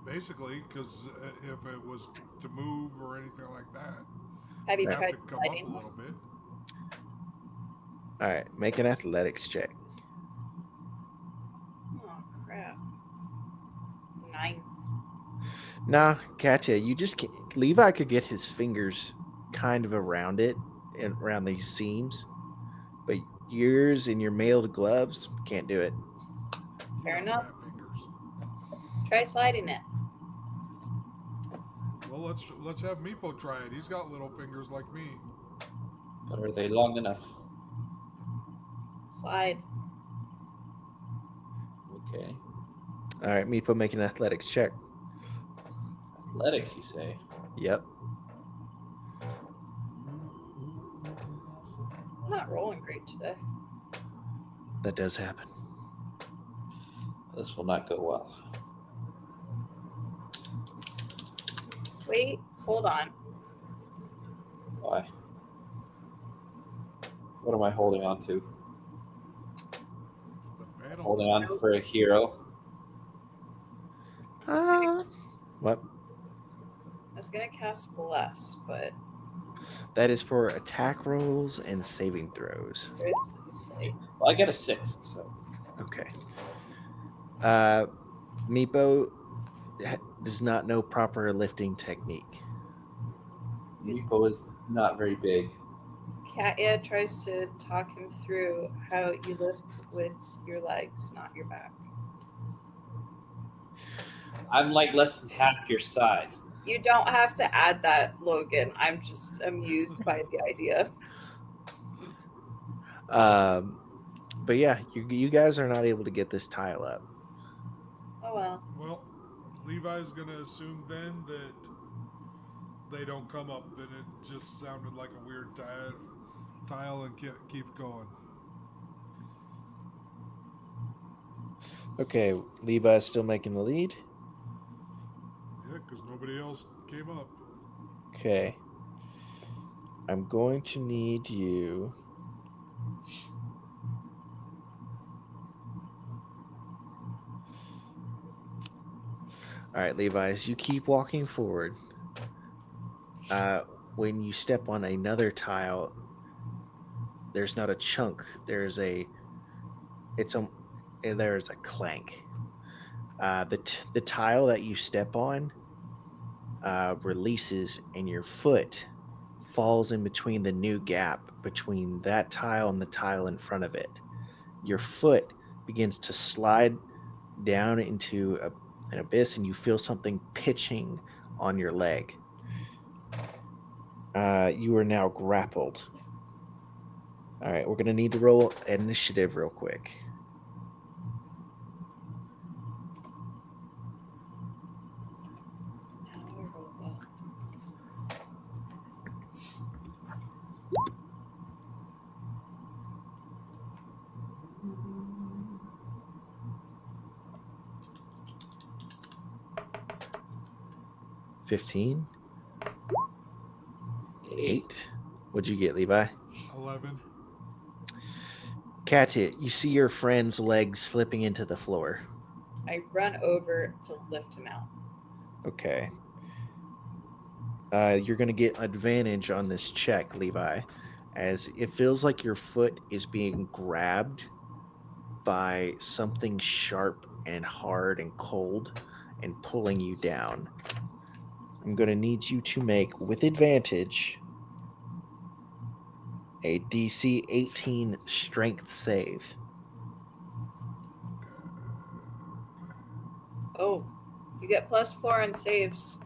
Speaker 3: Basically, because if it was to move or anything like that,
Speaker 1: Have you
Speaker 3: it'd
Speaker 1: tried
Speaker 3: have to come
Speaker 1: sliding?
Speaker 3: up a little bit.
Speaker 2: All right, make an athletics check.
Speaker 1: Oh crap! 9.
Speaker 2: Nah, Katya, you just can't. Levi could get his fingers kind of around it and around these seams, but yours and your mailed gloves can't do it.
Speaker 3: You
Speaker 1: Fair
Speaker 3: got
Speaker 1: enough.
Speaker 3: fat fingers.
Speaker 1: Try sliding it.
Speaker 3: Well, let's have Meepo try it. He's got little fingers like me.
Speaker 5: But are they long enough?
Speaker 1: Slide.
Speaker 5: Okay.
Speaker 2: All right, Meepo, make an athletics check.
Speaker 5: Athletics, you say?
Speaker 2: Yep.
Speaker 1: I'm not rolling great today.
Speaker 2: That does happen.
Speaker 5: This will not go well.
Speaker 1: Wait, hold on.
Speaker 5: Why? What am I holding on to?
Speaker 3: The panel.
Speaker 5: Holding on for a hero.
Speaker 2: What?
Speaker 1: I was gonna cast Bless, but
Speaker 2: That is for attack rolls and saving throws.
Speaker 1: there's like
Speaker 5: Well, I got a 6, so
Speaker 2: Okay. Meepo does not know proper lifting technique.
Speaker 5: Meepo is not very big.
Speaker 1: Katya tries to talk him through how you lift with your legs, not your back.
Speaker 5: I'm like less than half your size.
Speaker 1: You don't have to add that, Logan. I'm just amused by the idea.
Speaker 2: But yeah, you guys are not able to get this tile up.
Speaker 1: Oh well.
Speaker 3: Well, Levi's gonna assume then that they don't come up. Then it just sounded like a weird tile and keep going.
Speaker 2: Okay, Levi's still making the lead.
Speaker 3: Yeah, because nobody else came up.
Speaker 2: Okay. I'm going to need you. All right, Levi's, you keep walking forward. When you step on another tile, there's not a chunk. There's a clank. The tile that you step on releases, and your foot falls in between the new gap between that tile and the tile in front of it. Your foot begins to slide down into an abyss, and you feel something pitching on your leg. You are now grappled. All right, we're going to need to roll initiative real quick. $15. 8. What'd you get, Levi?
Speaker 3: 11.
Speaker 2: Katya, you see your friend's legs slipping into the floor.
Speaker 1: I run over to lift him out.
Speaker 2: Okay. You're going to get advantage on this check, Levi, as it feels like your foot is being grabbed by something sharp and hard and cold and pulling you down. I'm going to need you to make, with advantage, a DC 18 strength save.
Speaker 1: Oh, you get +4 in saves.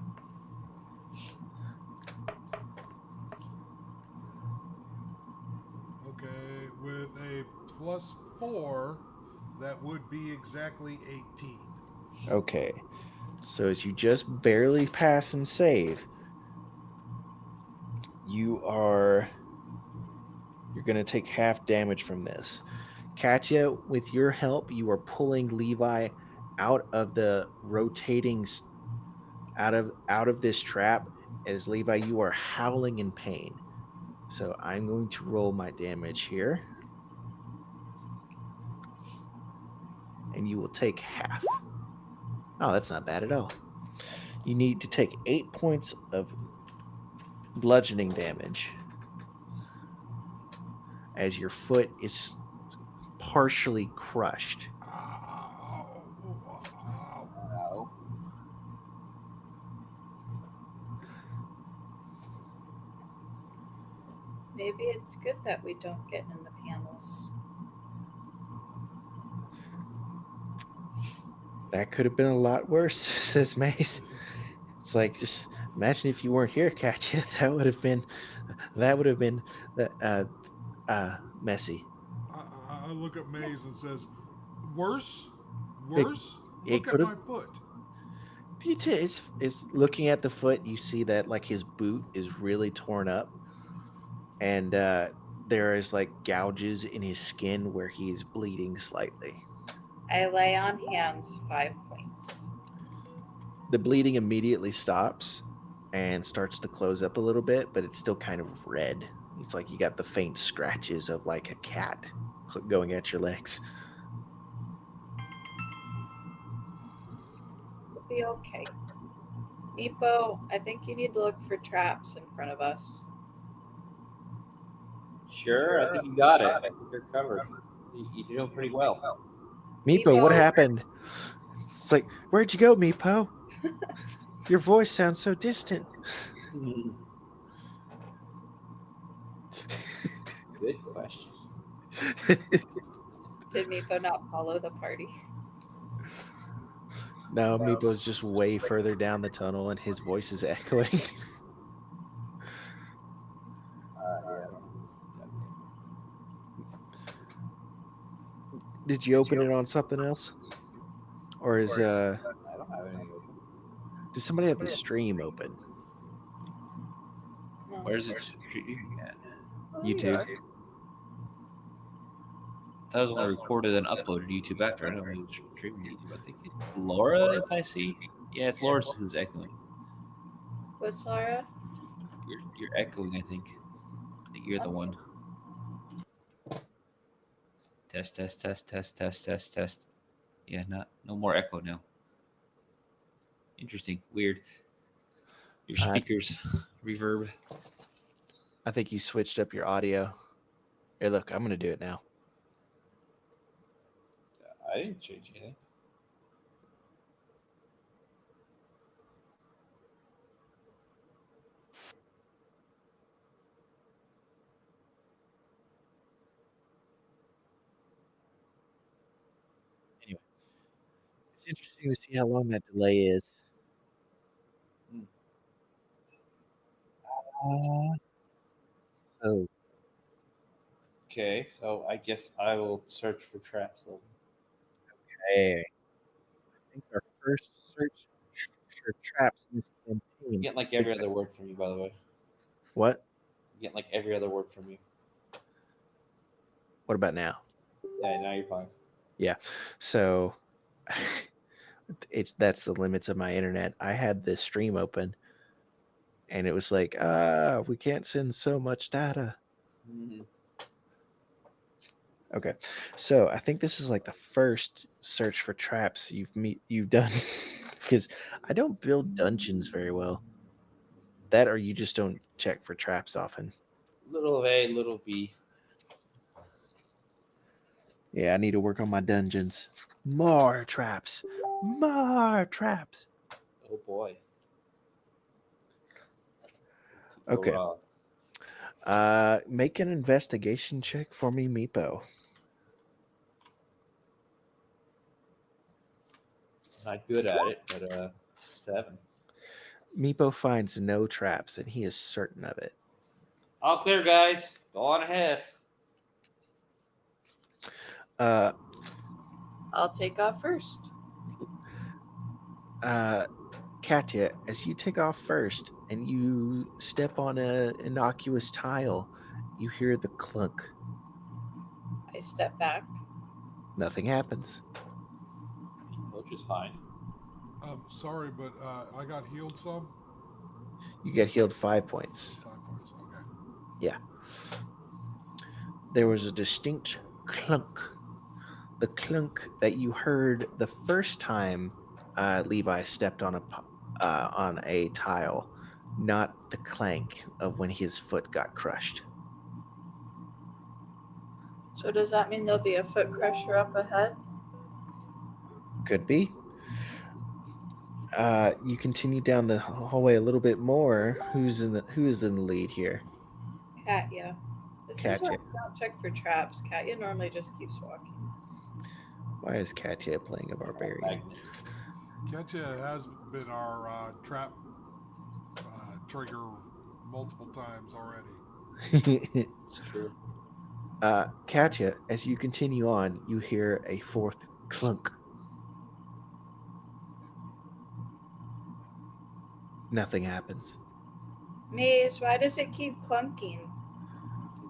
Speaker 3: Okay, with a +4, that would be exactly 18.
Speaker 2: Okay. So as you just barely pass and save, you're going to take half damage from this. Katya, with your help, you are pulling Levi out of the rotating, out of this trap. As Levi, you are howling in pain. So I'm going to roll my damage here. And you will take half. Oh, that's not bad at all. You need to take 8 points of bludgeoning damage as your foot is partially crushed.
Speaker 3: Ow.
Speaker 5: Ow.
Speaker 1: Maybe it's good that we don't get in the panels.
Speaker 2: That could have been a lot worse, says Mace. It's like, just imagine if you weren't here, Katya. That would have been messy.
Speaker 3: I look at Maze and says, worse? worse?
Speaker 2: it
Speaker 3: Look at
Speaker 2: could've-
Speaker 3: my foot.
Speaker 2: It's looking at the foot. You see that like his boot is really torn up, and there is like gouges in his skin where he's bleeding slightly.
Speaker 1: I lay on hands 5 points.
Speaker 2: The bleeding immediately stops and starts to close up a little bit, but it's still kind of red. It's like you got the faint scratches of like a cat going at your legs.
Speaker 1: We'll be okay. Meepo, I think you need to look for traps in front of us.
Speaker 5: Sure, I think you got it. I think you're covered. You're doing pretty well.
Speaker 2: Meepo, what
Speaker 1: Meepo.
Speaker 2: happened? It's like, where'd you go, Meepo? Your voice sounds so distant.
Speaker 5: Good question.
Speaker 1: Did Meepo not follow the party?
Speaker 2: No, Meepo's just way further down the tunnel and his voice is echoing.
Speaker 5: Yeah.
Speaker 2: Did you open it on something else? Or is
Speaker 5: I don't have anything open.
Speaker 2: does somebody have the stream open?
Speaker 1: No.
Speaker 6: Where's it streaming at?
Speaker 2: YouTube.
Speaker 6: That was only recorded and uploaded to YouTube after. I don't know who's streaming to YouTube. I think it's Laura, if I see. Yeah, it's Laura who's echoing.
Speaker 1: What's Laura?
Speaker 6: You're echoing, I think. I think you're the one. Test, test, test, test, test, test, test. Yeah, no more echo now. Interesting. Weird. Your speakers reverb.
Speaker 2: I think you switched up your audio. Here, look, I'm gonna do it now.
Speaker 5: I didn't change anything.
Speaker 2: Anyway, it's interesting to see how long that delay is. So
Speaker 5: Okay, so I guess I will search for traps then.
Speaker 2: okay, I think our first search for traps in this
Speaker 5: I'm
Speaker 2: campaign.
Speaker 5: getting like every other word from you, by the way.
Speaker 2: What?
Speaker 5: I'm getting like every other word from you.
Speaker 2: What about now?
Speaker 5: Yeah, now you're fine.
Speaker 2: Yeah. So that's the limits of my internet. I had this stream open and it was like, we can't send so much data. Okay. So I think this is like the first search for traps you've done because I don't build dungeons very well. That or you just don't check for traps often.
Speaker 5: Little A, little B.
Speaker 2: Yeah, I need to work on my dungeons. More traps. More traps.
Speaker 5: Oh boy.
Speaker 2: Okay.
Speaker 5: wrong.
Speaker 2: Make an investigation check for me, Meepo.
Speaker 5: Not good at it, but 7.
Speaker 2: Meepo finds no traps, and he is certain of it.
Speaker 5: All clear, guys. Go on ahead.
Speaker 1: I'll take off first.
Speaker 2: Katya, as you take off first and you step on an innocuous tile, you hear the clunk.
Speaker 1: I step back.
Speaker 2: Nothing happens.
Speaker 5: Which is fine.
Speaker 3: Sorry, but I got healed some.
Speaker 2: You get healed 5 points.
Speaker 3: 5 points. Okay.
Speaker 2: Yeah. There was a distinct clunk. The clunk that you heard the first time Levi stepped on a tile, not the clank of when his foot got crushed.
Speaker 1: So does that mean there'll be a foot crusher up ahead?
Speaker 2: Could be. You continue down the hallway a little bit more. Who is in the lead here?
Speaker 1: Katya. This is
Speaker 2: Katya.
Speaker 1: why I don't check for traps. Katya normally just keeps walking.
Speaker 2: Why is Katya playing a barbarian?
Speaker 5: Magnet.
Speaker 3: Katya has been our trap trigger multiple times already.
Speaker 5: It's true.
Speaker 2: Katya, as you continue on, you hear a fourth clunk. Nothing happens.
Speaker 1: Maze, why does it keep clunking?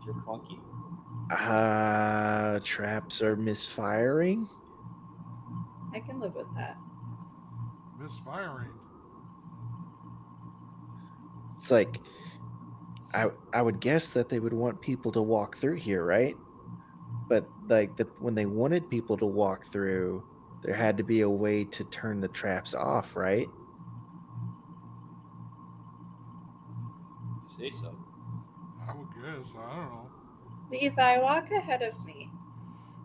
Speaker 5: You're clunky.
Speaker 2: Traps are misfiring.
Speaker 1: I can live with that.
Speaker 3: Misfiring.
Speaker 2: It's like I would guess that they would want people to walk through here, right? But like when they wanted people to walk through, there had to be a way to turn the traps off, right?
Speaker 5: You say so.
Speaker 3: I would guess. I don't know.
Speaker 1: Levi, walk ahead of me.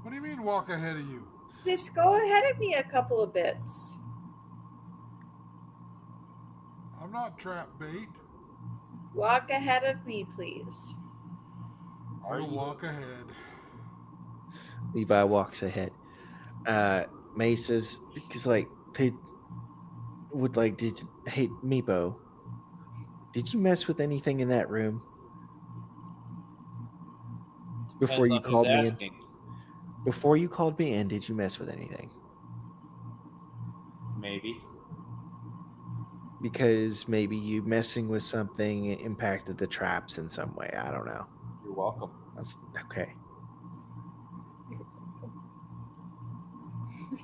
Speaker 3: What do you mean walk ahead of you?
Speaker 1: Just go ahead of me a couple of bits.
Speaker 3: I'm not trap bait.
Speaker 1: Walk ahead of me, please.
Speaker 3: I'll walk ahead.
Speaker 2: Levi walks ahead. May says, because like they would like, hey Meepo, did you mess with anything in that room before
Speaker 5: Depends
Speaker 2: you
Speaker 5: on who's
Speaker 2: called me in?
Speaker 5: asking.
Speaker 2: Before you called me in, did you mess with anything?
Speaker 5: Maybe.
Speaker 2: Because maybe you messing with something impacted the traps in some way. I don't know.
Speaker 5: You're welcome.
Speaker 2: That's okay.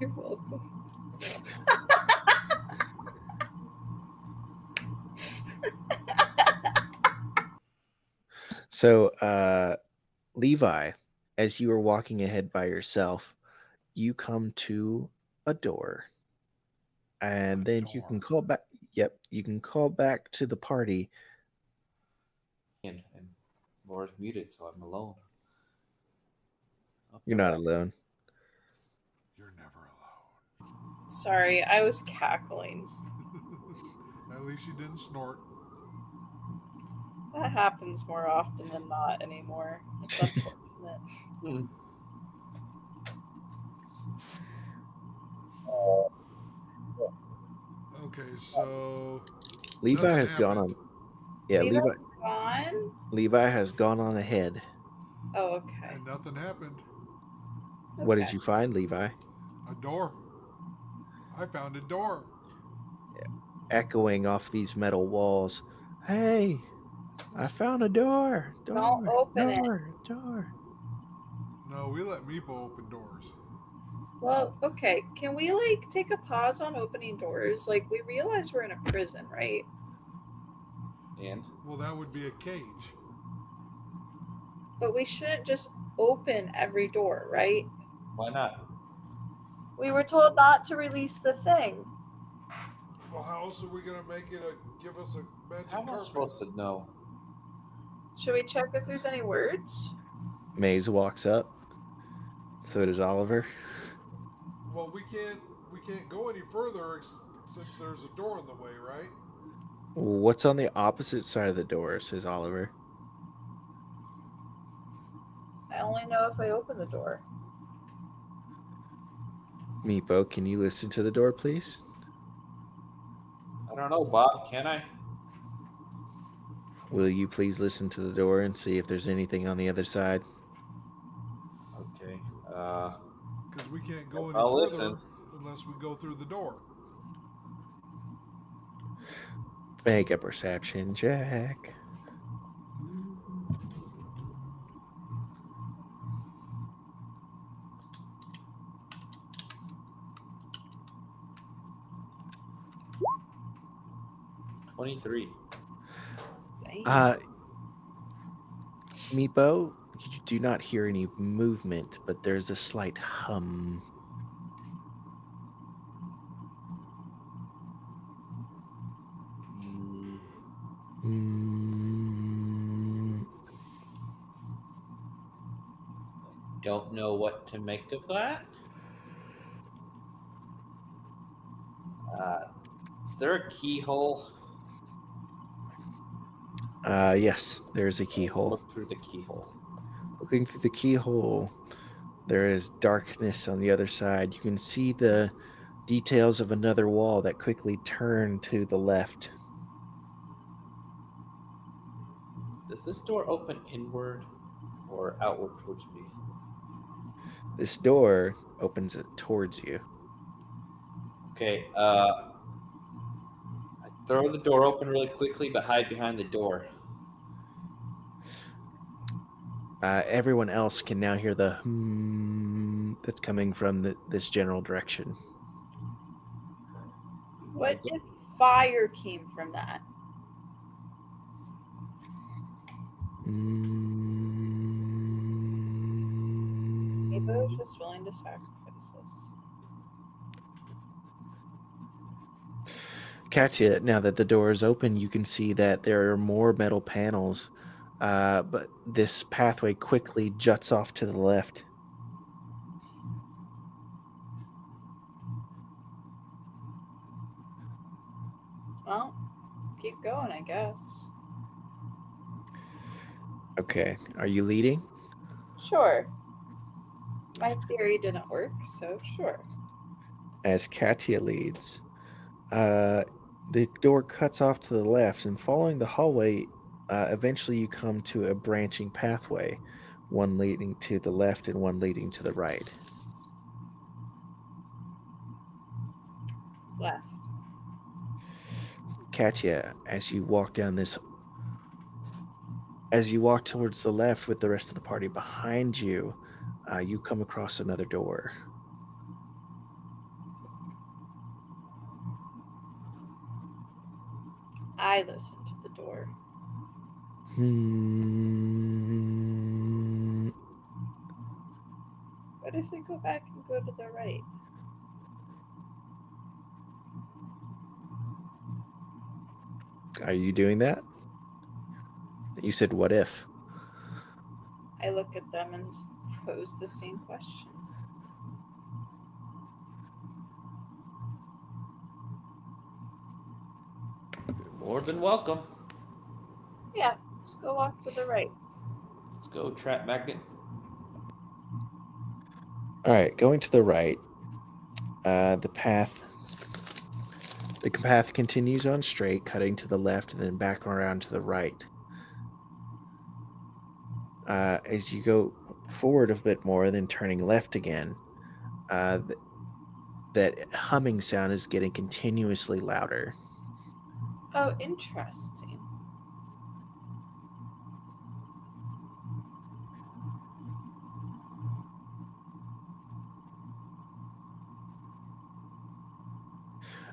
Speaker 1: You're welcome.
Speaker 2: So, Levi, as you are walking ahead by yourself, you come to a door. And then you can call back. Yep, you can call back to the party.
Speaker 5: And Laura's muted, so I'm alone.
Speaker 2: You're not alone.
Speaker 3: You're never alone.
Speaker 1: Sorry, I was cackling.
Speaker 3: At least you didn't snort.
Speaker 1: That happens more often than not anymore. It's unfortunate.
Speaker 3: Okay, so
Speaker 2: Levi
Speaker 3: nothing
Speaker 2: has gone on.
Speaker 3: happened.
Speaker 2: Yeah,
Speaker 1: Levi's gone?
Speaker 2: Levi has gone on ahead.
Speaker 1: Oh, okay.
Speaker 3: And nothing happened.
Speaker 2: What did
Speaker 1: Okay.
Speaker 2: you find, Levi?
Speaker 3: A door. I found a door.
Speaker 2: Echoing off these metal walls. Hey, I found a door.
Speaker 1: Don't open it.
Speaker 2: Door.
Speaker 3: No, we let Meepo open doors.
Speaker 1: Well, okay. Can we like take a pause on opening doors? Like we realize we're in a prison, right?
Speaker 5: And
Speaker 3: Well, that would be a cage.
Speaker 1: But we shouldn't just open every door, right?
Speaker 5: why not?
Speaker 1: We were told not to release the thing.
Speaker 3: Well, how else are we gonna make it give us a magic
Speaker 5: How am I
Speaker 3: carpet?
Speaker 5: supposed to know?
Speaker 1: Should we check if there's any words?
Speaker 2: Maze walks up. So does Oliver.
Speaker 3: Well, we can't go any further since there's a door in the way, right?
Speaker 2: What's on the opposite side of the door? Says Oliver.
Speaker 1: I only know if I open the door.
Speaker 2: Meepo, can you listen to the door, please?
Speaker 5: I don't know, Bob. Can I?
Speaker 2: Will you please listen to the door and see if there's anything on the other side?
Speaker 5: Okay.
Speaker 3: Because we can't go any
Speaker 5: I'll
Speaker 3: further
Speaker 5: listen.
Speaker 3: unless we go through the door.
Speaker 2: Make a perception check.
Speaker 5: $23.
Speaker 1: Dang.
Speaker 2: Meepo, you do not hear any movement, but there's a slight hum. Mm,
Speaker 5: Don't know what to make of that. Is there a keyhole?
Speaker 2: yes, there's a keyhole.
Speaker 5: Look through the keyhole.
Speaker 2: Looking through the keyhole, there is darkness on the other side. You can see the details of another wall that quickly turn to the left.
Speaker 5: Does this door open inward or outward towards me?
Speaker 2: This door opens it towards you.
Speaker 5: Okay. I Throw the door open really quickly, but hide behind the door.
Speaker 2: Everyone else can now hear the that's coming from this general direction.
Speaker 1: What if fire came from that? Maybe I was just willing to sacrifice us.
Speaker 2: Katya, now that the door is open, you can see that there are more metal panels, but this pathway quickly juts off to the left.
Speaker 1: Well, keep going, I guess.
Speaker 2: Okay, are you leading?
Speaker 1: Sure. My theory didn't work, so sure.
Speaker 2: As Katya leads, the door cuts off to the left, and following the hallway, eventually you come to a branching pathway, one leading to the left and one leading to the right.
Speaker 1: Left.
Speaker 2: Katya, as you walk towards the left with the rest of the party behind you, you come across another door.
Speaker 1: I listened to the door. What if we go back and go to the right?
Speaker 2: Are you doing that? You said, what if?
Speaker 1: I look at them and pose the same question.
Speaker 5: You're more than welcome.
Speaker 1: Yeah, let's go walk to the right.
Speaker 5: Let's go, trap magnet.
Speaker 2: All right, going to the right, the path continues on straight, cutting to the left and then back around to the right. As you go forward a bit more, then turning left again, that humming sound is getting continuously louder.
Speaker 1: Oh, interesting.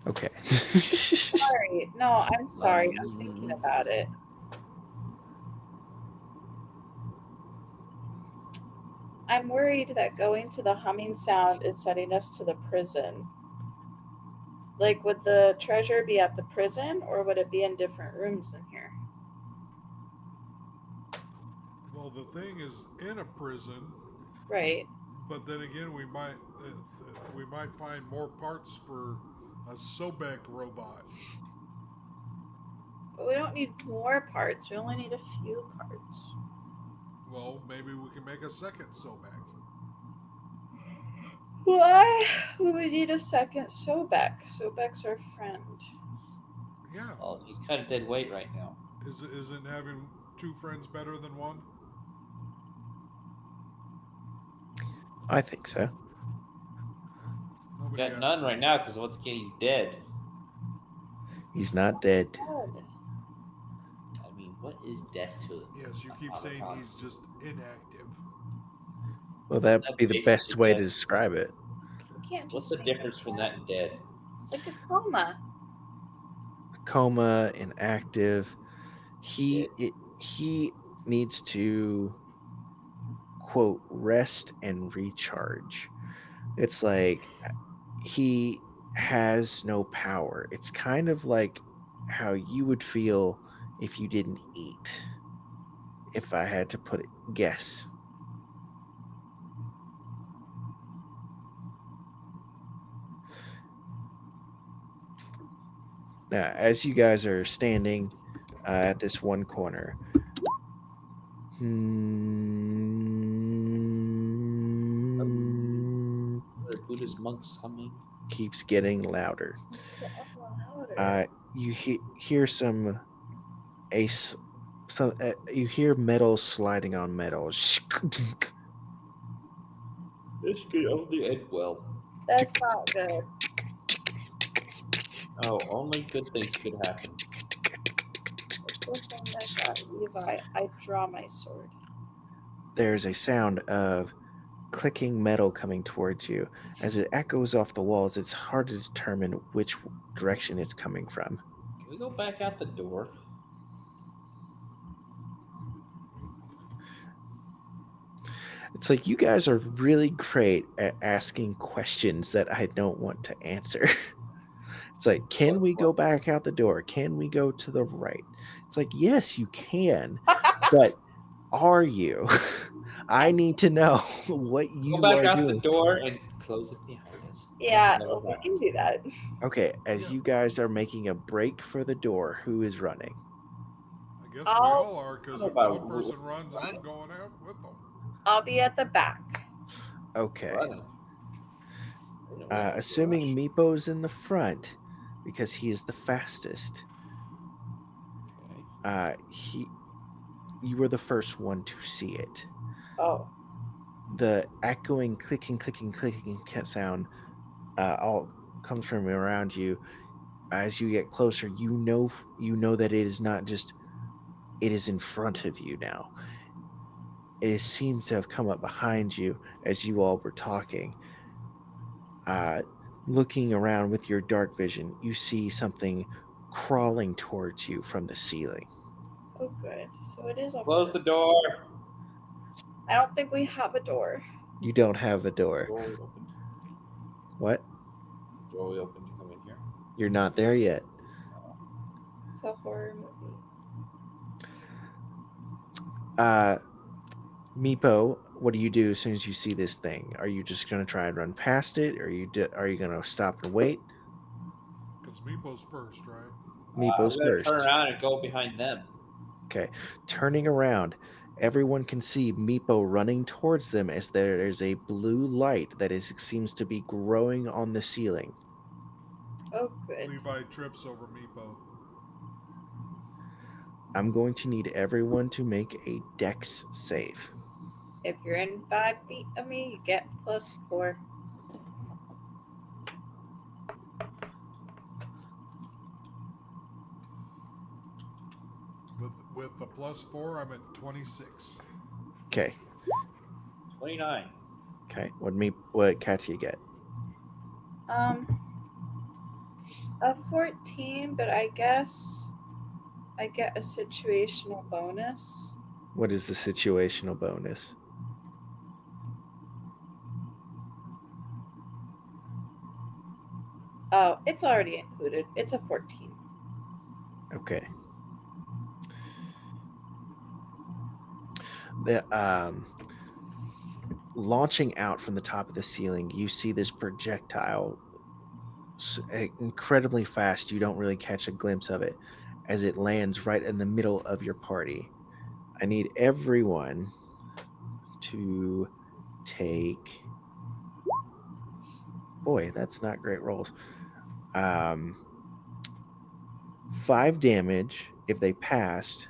Speaker 2: Okay.
Speaker 1: Sorry. No, I'm sorry. I'm thinking about it. I'm worried that going to the humming sound is setting us to the prison. Like, would the treasure be at the prison, or would it be in different rooms in here?
Speaker 3: Well, the thing is in a prison,
Speaker 1: Right.
Speaker 3: but then again, we might find more parts for a Sobek robot.
Speaker 1: But we don't need more parts. We only need a few parts.
Speaker 3: Well, maybe we can make a second Sobek.
Speaker 1: Why would we need a second Sobek? Sobek's our friend.
Speaker 3: Yeah.
Speaker 5: Well, he's kind of dead weight right now.
Speaker 3: Isn't having two friends better than one?
Speaker 2: I think so.
Speaker 5: We
Speaker 3: Nobody
Speaker 5: got
Speaker 3: has
Speaker 5: none
Speaker 3: to.
Speaker 5: right now because once again he's dead.
Speaker 2: He's not dead.
Speaker 1: Good.
Speaker 5: I mean, what is death to it?
Speaker 3: Yes, you keep saying he's just inactive.
Speaker 2: Well, that'd
Speaker 5: That's
Speaker 2: be the
Speaker 5: basically
Speaker 2: best way to
Speaker 5: dead.
Speaker 2: describe it.
Speaker 1: We can't
Speaker 5: What's
Speaker 1: just
Speaker 5: the
Speaker 1: make
Speaker 5: difference
Speaker 1: it
Speaker 5: between
Speaker 1: dead.
Speaker 5: that and dead?
Speaker 1: It's like a coma.
Speaker 2: Coma, inactive. He needs to, quote, rest and recharge. It's like he has no power. It's kind of like how you would feel if you didn't eat. If I had to guess. Now, as you guys are standing at this one corner,
Speaker 5: The Buddhist monks humming.
Speaker 2: keeps getting louder.
Speaker 1: It's getting louder.
Speaker 2: You hear you hear metal sliding on metal.
Speaker 5: This could only end well.
Speaker 1: That's not good.
Speaker 5: Oh, only good things could happen.
Speaker 1: Before thing that got Levi, I draw my sword.
Speaker 2: There's a sound of clicking metal coming towards you. As it echoes off the walls, it's hard to determine which direction it's coming from.
Speaker 5: Can we go back out the door?
Speaker 2: It's like you guys are really great at asking questions that I don't want to answer. It's like, can we go back out the door? Can we go to the right? It's like, yes, you can, but are you? I need to know what you
Speaker 5: Go back
Speaker 2: are
Speaker 5: out
Speaker 2: doing.
Speaker 5: the door and close it behind us.
Speaker 1: Yeah,
Speaker 5: Never
Speaker 1: we
Speaker 5: back.
Speaker 1: can do that.
Speaker 2: Okay, as
Speaker 3: Yeah.
Speaker 2: you guys are making a break for the door, who is running?
Speaker 3: I guess we
Speaker 1: I'll-
Speaker 3: all are, because
Speaker 5: How
Speaker 3: if
Speaker 5: about
Speaker 3: one person runs, I'm going out with them.
Speaker 1: I'll be at the back.
Speaker 2: Okay.
Speaker 5: Running. You know, we have to
Speaker 2: Assuming
Speaker 5: rush.
Speaker 2: Meepo's in the front, because he is the fastest.
Speaker 5: Okay.
Speaker 2: You were the first one to see it.
Speaker 1: Oh,
Speaker 2: The echoing, clicking sound all comes from around you. As you get closer, you know that it is not just, it is in front of you now. It seems to have come up behind you as you all were talking. Looking around with your dark vision, you see something crawling towards you from the ceiling.
Speaker 1: oh, good. So it is over.
Speaker 5: Close the door.
Speaker 1: I don't think we have a door.
Speaker 2: You don't have a door.
Speaker 5: Door we opened.
Speaker 2: What?
Speaker 5: Door we opened to come in here.
Speaker 2: You're not there yet.
Speaker 1: It's a horror movie.
Speaker 2: Meepo, what do you do as soon as you see this thing? Are you just going to try and run past it? Or are you going to stop and wait?
Speaker 3: Because Meepo's first, right?
Speaker 2: Meepo's
Speaker 5: We gotta
Speaker 2: first.
Speaker 5: turn around and go behind them.
Speaker 2: Okay. Turning around, everyone can see Meepo running towards them as there is a blue light that seems to be growing on the ceiling.
Speaker 1: Oh, good.
Speaker 3: Levi trips over Meepo.
Speaker 2: I'm going to need everyone to make a dex save.
Speaker 1: If you're in 5 feet of me, you get +4.
Speaker 3: With the +4, I'm at 26.
Speaker 2: Okay.
Speaker 5: 29.
Speaker 2: Okay. What Katya get?
Speaker 1: A 14, but I guess I get a situational bonus.
Speaker 2: What is the situational bonus?
Speaker 1: Oh, it's already included. It's a 14.
Speaker 2: Okay. The launching out from the top of the ceiling, you see this projectile incredibly fast. You don't really catch a glimpse of it as it lands right in the middle of your party. I need everyone to take. Boy, that's not great rolls. 5 damage if they passed,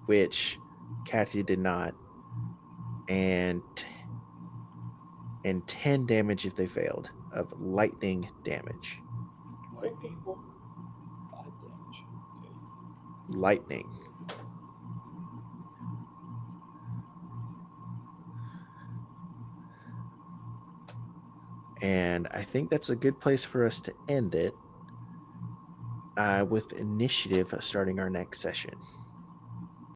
Speaker 2: which Katya did not, and 10 damage if they failed of lightning damage.
Speaker 3: Lightning.
Speaker 5: 5 damage. Okay.
Speaker 2: Lightning. And I think that's a good place for us to end it, with initiative starting our next session.